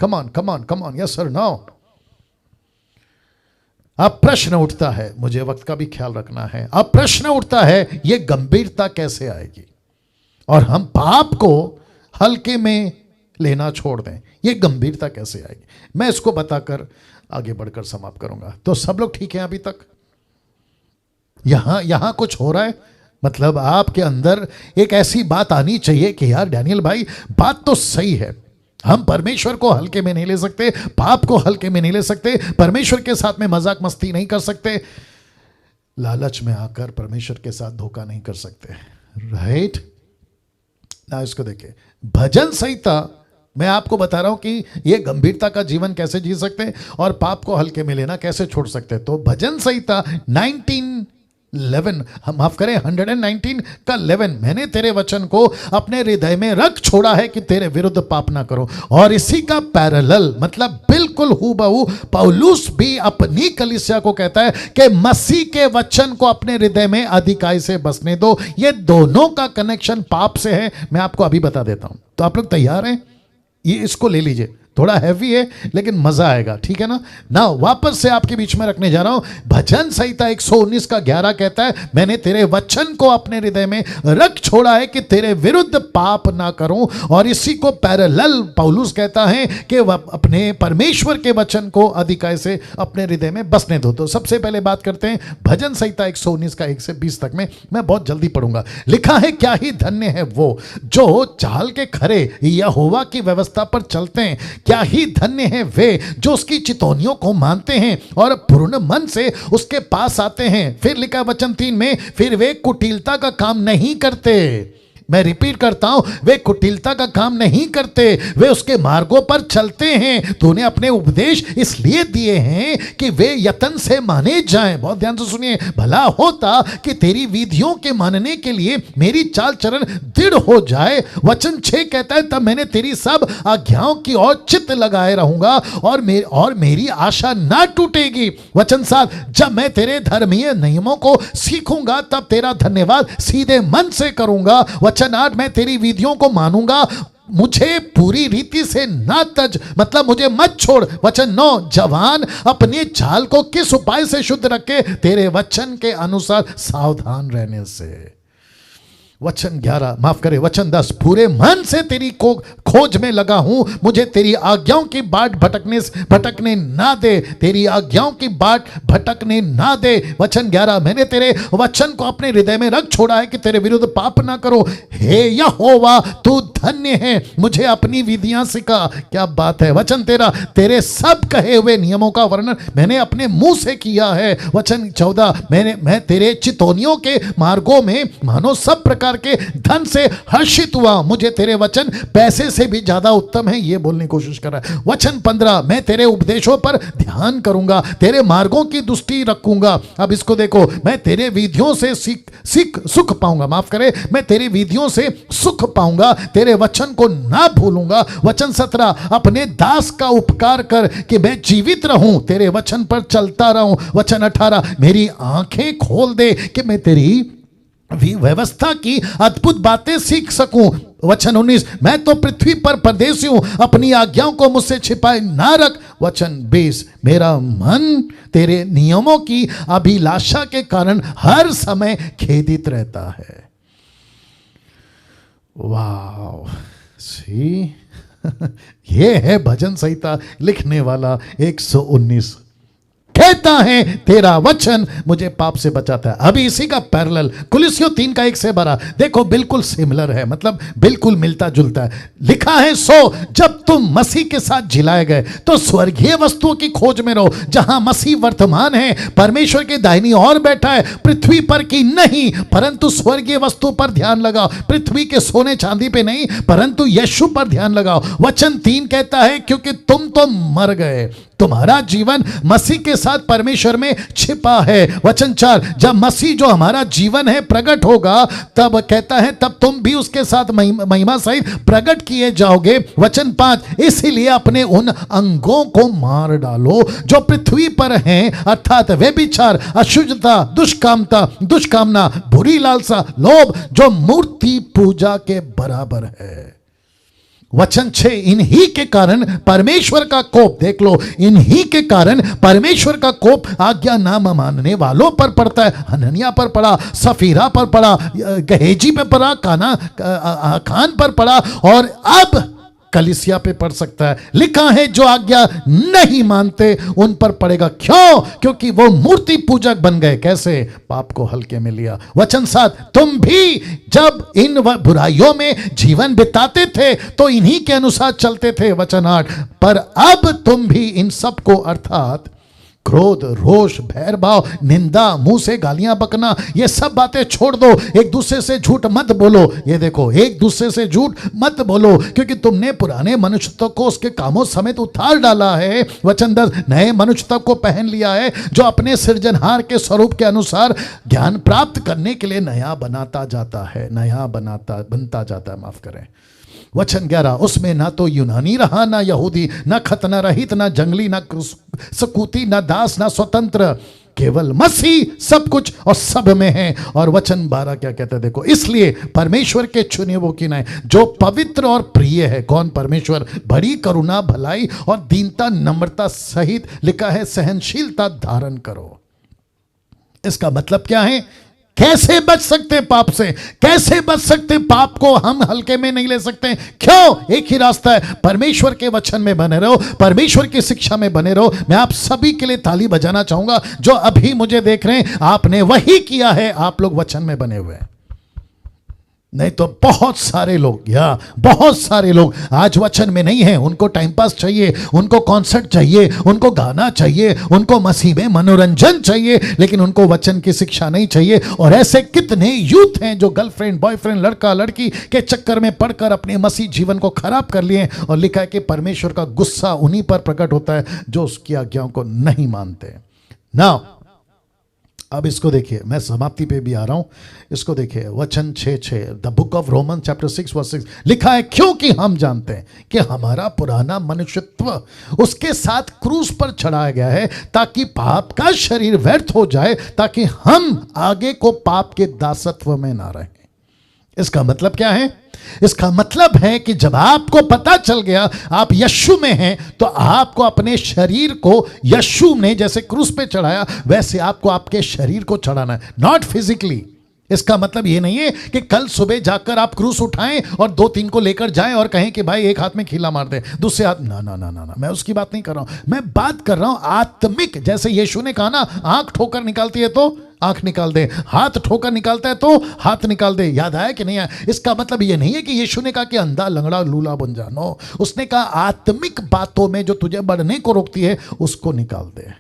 Come on come on come on, yes sir, no. अब प्रश्न उठता है, मुझे वक्त का भी ख्याल रखना है, अब प्रश्न उठता है, यह गंभीरता कैसे आएगी और हम पाप को हल्के में लेना छोड़ दें? यह गंभीरता कैसे आएगी? मैं इसको बताकर आगे बढ़कर समाप्त करूंगा। तो सब लोग ठीक हैं अभी तक? यहां कुछ हो रहा है? मतलब आपके अंदर एक ऐसी बात आनी चाहिए कि यार डैनियल भाई, बात तो सही है, हम परमेश्वर को हल्के में नहीं ले सकते, पाप को हल्के में नहीं ले सकते, परमेश्वर के साथ में मजाक मस्ती नहीं कर सकते, लालच में आकर परमेश्वर के साथ धोखा नहीं कर सकते, राइट ना? इसको देखिए, भजन संहिता, मैं आपको बता रहा हूं कि ये गंभीरता का जीवन कैसे जी सकते हैं और पाप को हल्के में लेना कैसे छोड़ सकते हैं। तो भजन संहिता 19:11, हम माफ करें 119 का 11, मैंने तेरे वचन को अपने हृदय में रख छोड़ा है कि तेरे विरुद्ध पाप ना करो। और इसी का पैरेलल, मतलब बिल्कुल हूबहू, पौलुस भी अपनी कलीसिया को कहता है कि मसीह के वचन को अपने हृदय में अधिकाई से बसने दो। ये दोनों का कनेक्शन पाप से है, मैं आपको अभी बता देता हूं। तो आप लोग तैयार हैं? ये इसको ले लीजिए, थोड़ा हैवी है लेकिन मजा आएगा, ठीक है ना? ना वापस से आपके बीच में रखने जा रहा हूं। भजन संहिता 119 का 11 कहता है, मैंने तेरे वचन को अपने हृदय में रख छोड़ा है कि तेरे विरुद्ध पाप ना करूं। और इसी को पैरेलल पौलुस कहता है कि वह अपने परमेश्वर के वचन को अधिकाय से अपने हृदय में बसने दो। तो सबसे पहले बात करते हैं भजन संहिता 119 का 1 से 20 तक में, मैं बहुत जल्दी पढ़ूंगा। लिखा है, क्या ही धन्य है वो जो चाल के खरे यहोवा की व्यवस्था पर चलते हैं, क्या ही धन्य है वे जो उसकी चितौनियों को मानते हैं और पूर्ण मन से उसके पास आते हैं। फिर लिखा वचन 3 में, फिर वे कुटिलता का काम नहीं करते। मैं रिपीट करता हूं, वे कुटिलता का काम नहीं करते, वे उसके मार्गों पर चलते हैं। तूने अपने उपदेश इसलिए दिए हैं कि वे यत्न से माने जाएं। बहुत ध्यान से सुनिए, भला होता कि तेरी विधियों के मानने के लिए मेरी चाल चलन दृढ़ हो जाए। वचन 6 कहता है, तब मैंने तेरी सब आज्ञाओं की ओर चित्त लगाए रहूंगा और मेरी आशा ना टूटेगी। वचन 7, जब मैं तेरे धर्मीय नियमों को सीखूंगा तब तेरा धन्यवाद सीधे मन से करूंगा। वचन 8, मैं तेरी विधियों को मानूंगा, मुझे पूरी रीति से ना तज, मतलब मुझे मत छोड़। वचन 9, जवान अपने चाल को किस उपाय से शुद्ध रखे, तेरे वचन के अनुसार सावधान रहने से। वचन 11, माफ करे, वचन 10, पूरे मन से तेरी खोज में लगा हूं, मुझे तेरी आज्ञाओं की बाट भटकने ना दे, तेरी आज्ञाओं की बाट भटकने ना दे। वचन 11, मैंने तेरे वचन को अपने हृदय में रख छोड़ा है कि तेरे विरुद्ध पाप ना करो। हे यहोवा, तू धन्य है, मुझे अपनी विधियां सिखा। क्या बात है। वचन 13, तेरे सब कहे हुए नियमों का वर्णन मैंने अपने मुंह से किया है। वचन 14, मैं तेरे चितौनियों के मार्गों में मानो सब प्रकार के धन से हर्षित हुआ, मुझे तेरे वचन पैसे से भी ज्यादा उत्तम है, ये बोलने की कोशिश कर रहा है। वचन 15, मैं तेरे उपदेशों पर ध्यान करूंगा, तेरे मार्गों की दृष्टि रखूंगा। अब इसको देखो, मैं तेरे विधियों से सुख पाऊंगा, माफ करे, मैं तेरी विधियों से सुख पाऊंगा, तेरे वचन को ना भूलूंगा। वचन 17, अपने दास का उपकार कर कि मैं जीवित रहूं, तेरे वचन पर चलता रहूं। वचन 18, मेरी आंखें खोल दे कि मैं तेरी व्यवस्था की अद्भुत बातें सीख सकूं। वचन 19, मैं तो पृथ्वी पर परदेसी हूं, अपनी आज्ञाओं को मुझसे छिपाए ना रख। वचन 20, मेरा मन तेरे नियमों की अभिलाषा के कारण हर समय खेदित रहता है। वाह, सी ये है भजन संहिता लिखने वाला 119, कहता है तेरा वचन मुझे पाप से बचाता है। अभी इसी का पैरेलल कुलिस्सियों 3 का 1 से 12 देखो, बिल्कुल सिमिलर है, मतलब बिल्कुल मिलता जुलता है। लिखा है, सो जब तुम मसीह के साथ जिलाए गए तो स्वर्गीय वस्तुओं की खोज में रहो, जहां मसीह वर्तमान है, परमेश्वर के दाहिनी ओर बैठा है, पृथ्वी पर की नहीं परंतु स्वर्गीय वस्तु पर ध्यान लगाओ, पृथ्वी के सोने चांदी पे नहीं परंतु यीशु पर ध्यान लगाओ। वचन 3 कहता है, क्योंकि तुम तो मर गए, तुम्हारा जीवन मसीह के साथ परमेश्वर में छिपा है। वचन 4, जब मसीह जो हमारा जीवन है प्रकट होगा, तब कहता है तब तुम भी उसके साथ महिमा सहित प्रकट किए जाओगे। वचन 5, इसीलिए अपने उन अंगों को मार डालो जो पृथ्वी पर हैं, अर्थात व्यभिचार, अशुद्धता, दुष्कामना, बुरी लालसा, लोभ, जो मूर्ति पूजा के बराबर है। वचन 6, इन्हीं के कारण परमेश्वर का कोप, देख लो, इन्हीं के कारण परमेश्वर का कोप आज्ञा ना मानने वालों पर पड़ता है। हनन्याह पर पड़ा, सफीरा पर पड़ा, गहेजी पे पड़ा, खान पर पड़ा और अब कलीसिया पे पड़ सकता है। लिखा है, जो आज्ञा नहीं मानते उन पर पड़ेगा। क्यों? क्योंकि वो मूर्ति पूजक बन गए। कैसे? पाप को हल्के में लिया। वचन 7, तुम भी जब इन बुराइयों में जीवन बिताते थे तो इन्हीं के अनुसार चलते थे। वचन 8, पर अब तुम भी इन सबको, अर्थात क्रोध, रोष, भैरभाव, निंदा, मुंह से गालियां बकना, ये सब बातें छोड़ दो। एक दूसरे से झूठ मत बोलो। ये देखो, एक दूसरे से झूठ मत बोलो, क्योंकि तुमने पुराने मनुष्यत्व को उसके कामों समेत उतार डाला है। वचन 10, नए मनुष्यत्व को पहन लिया है, जो अपने सृजनहार के स्वरूप के अनुसार ज्ञान प्राप्त करने के लिए नया बनता जाता है, माफ करें। वचन 11, उसमें ना तो यूनानी रहा, ना यहूदी, ना खतना रहित, ना जंगली, ना सकूती, ना दास, ना स्वतंत्र, केवल मसीह सब कुछ और सब में है। और वचन 12 क्या कहता है? देखो, इसलिए परमेश्वर के चुने वो किनाए जो पवित्र और प्रिय है। कौन? परमेश्वर। बड़ी करुणा, भलाई और दीनता, नम्रता सहित, लिखा है, सहनशीलता धारण करो। इसका मतलब क्या है? कैसे बच सकते पाप से? कैसे बच सकते? पाप को हम हल्के में नहीं ले सकते। क्यों? एक ही रास्ता है, परमेश्वर के वचन में बने रहो, परमेश्वर की शिक्षा में बने रहो। मैं आप सभी के लिए ताली बजाना चाहूंगा जो अभी मुझे देख रहे हैं। आपने वही किया है, आप लोग वचन में बने हुए हैं। नहीं तो बहुत सारे लोग बहुत सारे लोग आज वचन में नहीं है। उनको टाइम पास चाहिए, उनको कॉन्सर्ट चाहिए, उनको गाना चाहिए, उनको मसीह में मनोरंजन चाहिए, लेकिन उनको वचन की शिक्षा नहीं चाहिए। और ऐसे कितने यूथ हैं जो गर्लफ्रेंड बॉयफ्रेंड लड़का लड़की के चक्कर में पड़कर अपने मसीह जीवन को खराब कर लिए। और लिखा है कि परमेश्वर का गुस्सा उन्हीं पर प्रकट होता है जो उसकी आज्ञाओं को नहीं मानते। नाउ अब इसको देखिए, मैं समाप्ति पे भी आ रहा हूं। इसको देखिए वचन 6:6, the book of Roman chapter 6:6 लिखा है, क्योंकि हम जानते हैं कि हमारा पुराना मनुष्यत्व उसके साथ क्रूस पर चढ़ाया गया है, ताकि पाप का शरीर व्यर्थ हो जाए, ताकि हम आगे को पाप के दासत्व में ना रहें। इसका मतलब क्या है? इसका मतलब है कि जब आपको पता चल गया आप यीशु में हैं, तो आपको अपने शरीर को यीशु ने जैसे क्रूस पे चढ़ाया, वैसे आपको आपके शरीर को चढ़ाना है, नॉट फिजिकली। इसका मतलब ये नहीं है कि कल सुबह जाकर आप क्रूस उठाएं और 2-3 को लेकर जाएं और कहें कि भाई एक हाथ में खीला मार दे, दूसरे हाथ ना ना ना ना ना, मैं उसकी बात नहीं कर रहा हूं। मैं बात कर रहा हूं आत्मिक। जैसे यीशु ने कहा ना, आंख ठोकर निकालती है तो आंख निकाल दे, हाथ ठोकर निकालता है तो हाथ निकाल दे। याद आया कि नहीं आया? इसका मतलब ये नहीं है कि यीशु ने कहा कि अंधा लंगड़ा लूला बन जा। नो, उसने कहा आत्मिक बातों में जो तुझे बढ़ने को रोकती है उसको निकाल दे।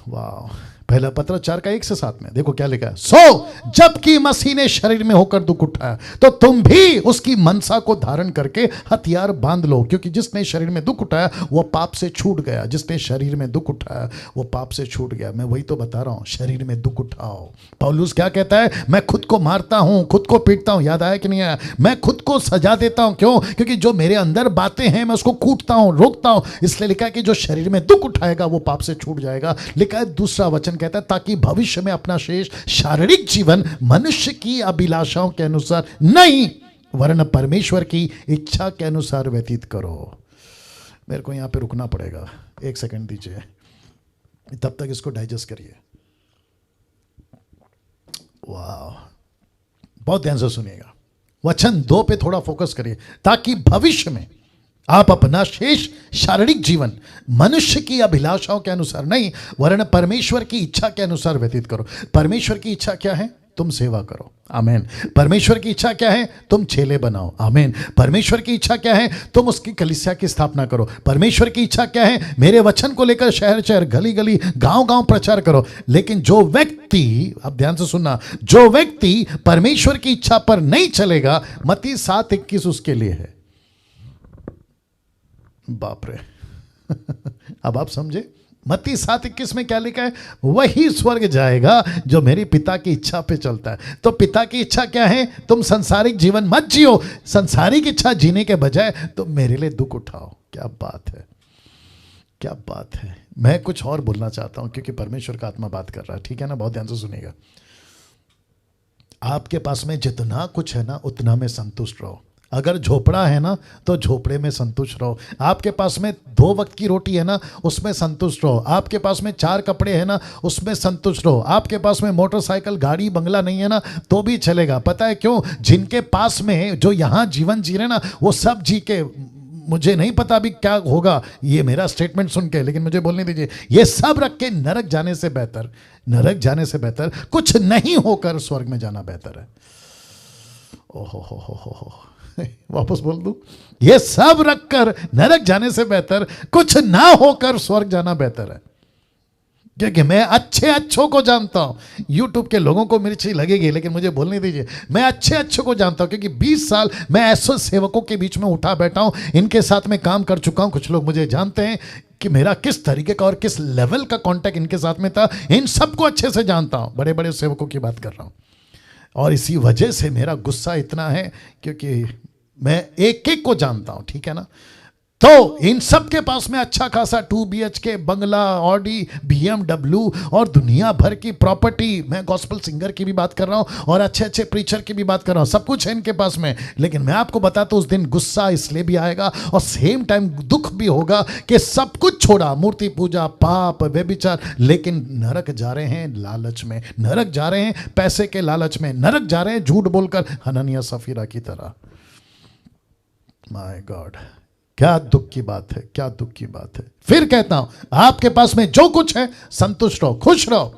वाह। पहला पत्र 4:1-7 में देखो क्या लिखा है, सो जबकि मसीह ने शरीर में होकर दुख उठाया, तो तुम भी उसकी मनसा को धारण करके हथियार बांध लो, क्योंकि जिसने शरीर में दुख उठाया वो पाप से छूट गया। जिसने शरीर में दुख उठाया वो पाप से छूट गया। मैं वही तो बता रहा हूं, शरीर में दुख उठाओ। पौलुस क्या कहता है? मैं खुद को मारता हूं, खुद को पीटता हूं। याद आया कि नहीं आया? मैं खुद को सजा देता हूं। क्यों? क्योंकि जो मेरे अंदर बातें हैं मैं उसको कूटता हूं, रोकता हूं। इसलिए लिखा है कि जो शरीर में दुख उठाएगा वो पाप से छूट जाएगा। लिखा है दूसरा वचन कहता है, ताकि भविष्य में अपना शेष शारीरिक जीवन मनुष्य की अभिलाषाओं के अनुसार नहीं, वरन परमेश्वर की इच्छा के अनुसार व्यतीत करो। मेरे को यहां पे रुकना पड़ेगा, 1 सेकंड दीजिए, तब तक इसको डाइजेस्ट करिए। वाह, बहुत ध्यान से सुनिएगा। वचन 2 पे थोड़ा फोकस करिए, ताकि भविष्य में आप अपना शेष शारीरिक जीवन मनुष्य की अभिलाषाओं के अनुसार नहीं, वरन परमेश्वर की इच्छा के अनुसार व्यतीत करो। परमेश्वर की इच्छा क्या है? तुम सेवा करो, आमीन। परमेश्वर की इच्छा क्या है? तुम चेले बनाओ, आमीन। परमेश्वर की इच्छा क्या है? तुम उसकी कलीसिया की स्थापना करो। परमेश्वर की इच्छा क्या है? मेरे वचन को लेकर शहर शहर गली गली गांव गांव प्रचार करो। लेकिन जो व्यक्ति, अब ध्यान से सुनना, जो व्यक्ति परमेश्वर की इच्छा पर नहीं चलेगा, मत्ती 7:21 उसके लिए है। बाप रे अब आप समझे? मत्ती 7:21 में क्या लिखा है? वही स्वर्ग जाएगा जो मेरे पिता की इच्छा पे चलता है। तो पिता की इच्छा क्या है? तुम संसारिक जीवन मत जियो, संसारिक इच्छा जीने के बजाय तुम मेरे लिए दुख उठाओ। क्या बात है, क्या बात है। मैं कुछ और बोलना चाहता हूं क्योंकि परमेश्वर का आत्मा बात कर रहा है, ठीक है ना? बहुत ध्यान से सुनिएगा। आपके पास में जितना कुछ है ना, उतना में संतुष्ट रहो। अगर झोपड़ा है ना, तो झोपड़े में संतुष्ट रहो। आपके पास में 2 वक्त की रोटी है ना, उसमें संतुष्ट रहो। आपके पास में 4 कपड़े हैं ना, उसमें संतुष्ट रहो। आपके पास में मोटरसाइकिल गाड़ी बंगला नहीं है ना, तो भी चलेगा। पता है क्यों? जिनके पास में, जो यहाँ जीवन जी रहे ना, वो सब जी के, मुझे नहीं पता अभी क्या होगा ये मेरा स्टेटमेंट सुन के, लेकिन मुझे बोलने दीजिए, ये सब रख के नरक जाने से बेहतर, नरक जाने से बेहतर कुछ नहीं होकर स्वर्ग में जाना बेहतर है। ओहो हो वापस बोल दूं, ये सब रखकर नरक जाने से बेहतर कुछ ना होकर स्वर्ग जाना बेहतर है। क्योंकि मैं अच्छों को जानता हूं। यूट्यूब के लोगों को मिर्ची लगेगी, लेकिन मुझे बोलने दीजिए, मैं अच्छों को जानता हूं, क्योंकि 20 साल मैं ऐसे सेवकों के बीच में उठा बैठा हूं, इनके साथ में काम कर चुका हूं। कुछ लोग मुझे जानते हैं कि मेरा किस तरीके का और किस लेवल का कांटेक्ट इनके साथ में था। इन सबको अच्छे से जानता हूं, बड़े बड़े सेवकों की बात कर रहा हूं। और इसी वजह से मेरा गुस्सा इतना है, क्योंकि मैं एक एक को जानता हूं, ठीक है ना? तो इन सब के पास में अच्छा खासा 2 BHK बंगला, ऑडी, BMW और दुनिया भर की प्रॉपर्टी। मैं गॉस्पेल सिंगर की भी बात कर रहा हूं और अच्छे प्रीचर की भी बात कर रहा हूं, सब कुछ है इनके पास में। लेकिन मैं आपको बताता हूं, उस दिन गुस्सा इसलिए भी आएगा और सेम टाइम दुख भी होगा कि सब कुछ छोड़ा, मूर्ति पूजा, पाप, व्यभिचार, लेकिन नरक जा रहे हैं लालच में, नरक जा रहे हैं पैसे के लालच में, नरक जा रहे हैं झूठ बोलकर हननिया सफीरा की तरह। माय गॉड, क्या दुख की बात है, क्या दुख की बात है। फिर कहता हूं, आपके पास में जो कुछ है संतुष्ट रहो, खुश रहो।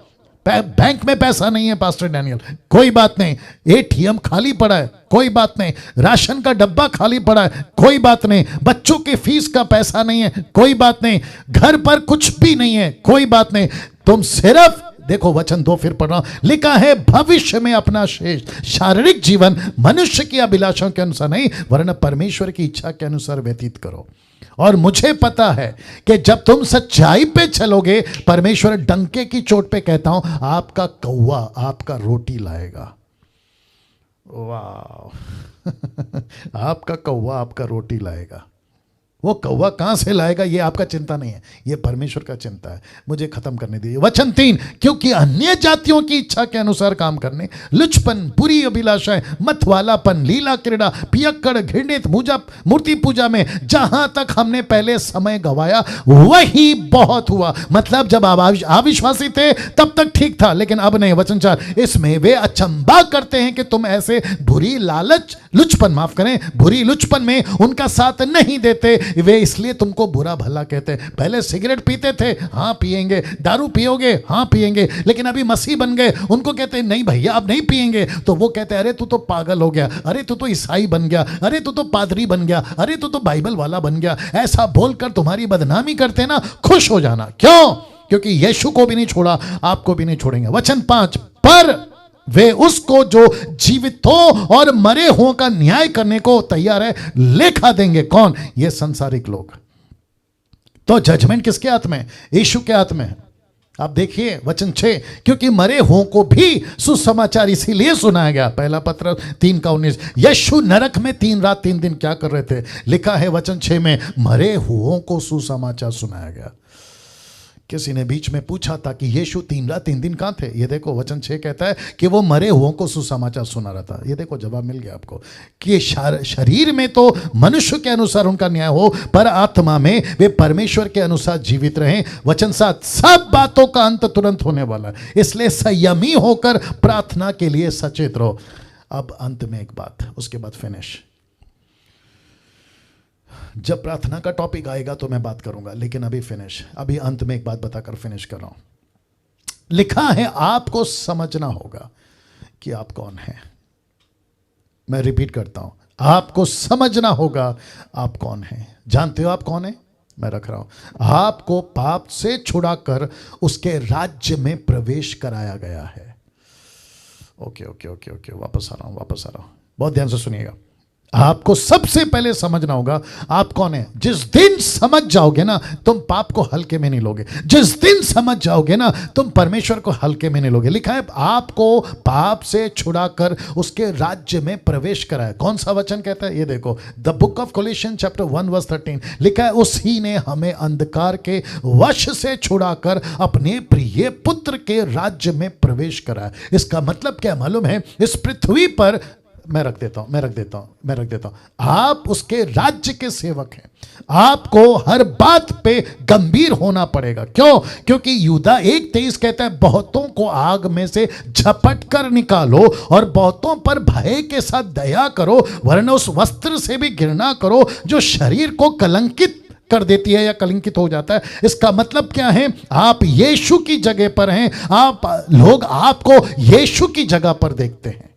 बैंक में पैसा नहीं है पास्टर डैनियल, कोई बात नहीं। एटीएम खाली पड़ा है, कोई बात नहीं। राशन का डब्बा खाली पड़ा है, कोई बात नहीं। बच्चों की फीस का पैसा नहीं है, कोई बात नहीं। घर पर कुछ भी नहीं है, कोई बात नहीं। तुम सिर्फ देखो वचन 2 फिर पढ़ रहा हूं, लिखा है भविष्य में अपना शेष शारीरिक जीवन मनुष्य की अभिलाषाओं के अनुसार नहीं वरन परमेश्वर की इच्छा के अनुसार व्यतीत करो। और मुझे पता है कि जब तुम सच्चाई पे चलोगे, परमेश्वर डंके की चोट पे कहता हूं, आपका कौवा आपका रोटी लाएगा। वाह आपका कौवा आपका रोटी लाएगा। वो कौवा कहां से लाएगा ये आपका चिंता नहीं है, ये परमेश्वर का चिंता है। मुझे खत्म करने दीजिए वचन 3, क्योंकि अन्य जातियों की इच्छा के अनुसार काम करने, लुचपन, बुरी अभिलाषाएं, मतवालापन, लीला क्रीड़ा, पियक्कड़, घृणित मूर्ति पूजा में जहां तक हमने पहले समय गवाया वही बहुत हुआ। मतलब जब आप अविश्वासी थे तब तक ठीक था, लेकिन अब नहीं। वचन 4, इसमें वे अचंभा करते हैं कि तुम ऐसे बुरी लालच लुचपन माफ करें बुरी लुचपन में उनका साथ नहीं देते। वे इसलिए तुमको बुरा भला कहते हैं। पहले सिगरेट पीते थे, हाँ पिएंगे। दारू पियोगे, हाँ पिएंगे। लेकिन अभी मसीह बन गए, उनको कहते हैं नहीं भैया अब नहीं पिएंगे। तो वो कहते हैं अरे तू तो पागल हो गया, अरे तू तो ईसाई बन गया, अरे तू तो पादरी बन गया, अरे तू तो बाइबल वाला बन गया। ऐसा बोलकर तुम्हारी बदनामी करते ना, खुश हो जाना। क्यों? क्योंकि यीशु को भी नहीं छोड़ा, आपको भी नहीं छोड़ेंगे। वचन 5, पर वे उसको जो जीवित हो और मरे हुओं का न्याय करने को तैयार है लेखा देंगे। कौन? ये संसारिक लोग। तो जजमेंट किसके हाथ में? यीशु के हाथ में है। आप देखिए वचन 6, क्योंकि मरे हुओं को भी सुसमाचार इसीलिए सुनाया गया। पहला पत्र 3 का 19। यीशु नरक में 3 रात 3 दिन क्या कर रहे थे? लिखा है वचन 6 में, मरे हुओं को सुसमाचार सुनाया गया। किसी ने बीच में पूछा था कि यीशु 3 रात 3 दिन कहां थे? ये देखो वचन 6 कहता है कि वो मरे हुओं को सुसमाचार सुना रहा था। ये देखो जवाब मिल गया आपको कि शरीर में तो मनुष्य के अनुसार उनका न्याय हो, पर आत्मा में वे परमेश्वर के अनुसार जीवित रहें। वचन 7, सब बातों का अंत तुरंत होने वाला है, इसलिए संयमी होकर प्रार्थना के लिए सचेत रहो। अब अंत में एक बात, उसके बाद फिनिश। जब प्रार्थना का टॉपिक आएगा तो मैं बात करूंगा, लेकिन अभी फिनिश। अभी अंत में एक बात बताकर फिनिश कर रहा हूं। लिखा है आपको समझना होगा कि आप कौन हैं। मैं रिपीट करता हूं, आपको समझना होगा आप कौन हैं। जानते हो आप कौन है? मैं रख रहा हूं, आपको पाप से छुड़ाकर उसके राज्य में प्रवेश कराया गया है। ओके ओके ओके ओके वापस आ रहा हूं, बहुत ध्यान से सुनिएगा। आपको सबसे पहले समझना होगा आप कौन है। जिस दिन समझ जाओगे ना, तुम पाप को हल्के में नहीं लोगे। जिस दिन समझ जाओगे ना, तुम परमेश्वर को हल्के में नहीं लोगे। लिखा है आपको पाप से छुड़ाकर उसके राज्य में प्रवेश कराया। कौन सा वचन कहता है? ये देखो, the book of Colossians chapter 1 verse 13 लिखा है, उसी ने हमें अंधकार के वश से छुड़ाकर अपने प्रिय पुत्र के राज्य में प्रवेश कराया। इसका मतलब क्या मालूम है? इस पृथ्वी पर मैं रख देता हूं, आप उसके राज्य के सेवक हैं। आपको हर बात पे गंभीर होना पड़ेगा। क्यों? क्योंकि यूदा 1:23 कहता है, बहुतों को आग में से झपट कर निकालो और बहुतों पर भय के साथ दया करो, वरना उस वस्त्र से भी घृणा करो जो शरीर को कलंकित कर देती है या कलंकित हो जाता है। इसका मतलब क्या है? आप यीशु की जगह पर हैं। लोग आपको यीशु की जगह पर देखते हैं,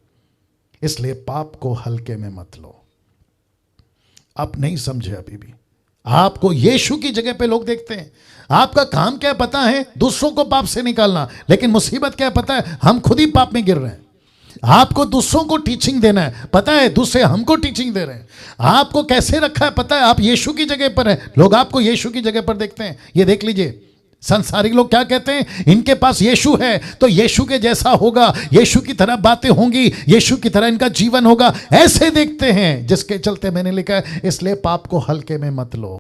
इसलिए पाप को हल्के में मत लो। आप नहीं समझे अभी भी, आपको यीशु की जगह पे लोग देखते हैं। आपका काम क्या पता है? दूसरों को पाप से निकालना, लेकिन मुसीबत क्या पता है? हम खुद ही पाप में गिर रहे हैं। आपको दूसरों को टीचिंग देना है, पता है? दूसरे हमको टीचिंग दे रहे हैं। आपको कैसे रखा है पता है? आप यीशु की जगह पर हैं, लोग आपको यीशु की जगह पर देखते हैं। ये देख लीजिए, संसारिक लोग क्या कहते हैं? इनके पास यीशु है तो यीशु के जैसा होगा, यीशु की तरह बातें होंगी, यीशु की तरह इनका जीवन होगा, ऐसे देखते हैं। जिसके चलते मैंने लिखा है, इसलिए पाप को हल्के में मत लो।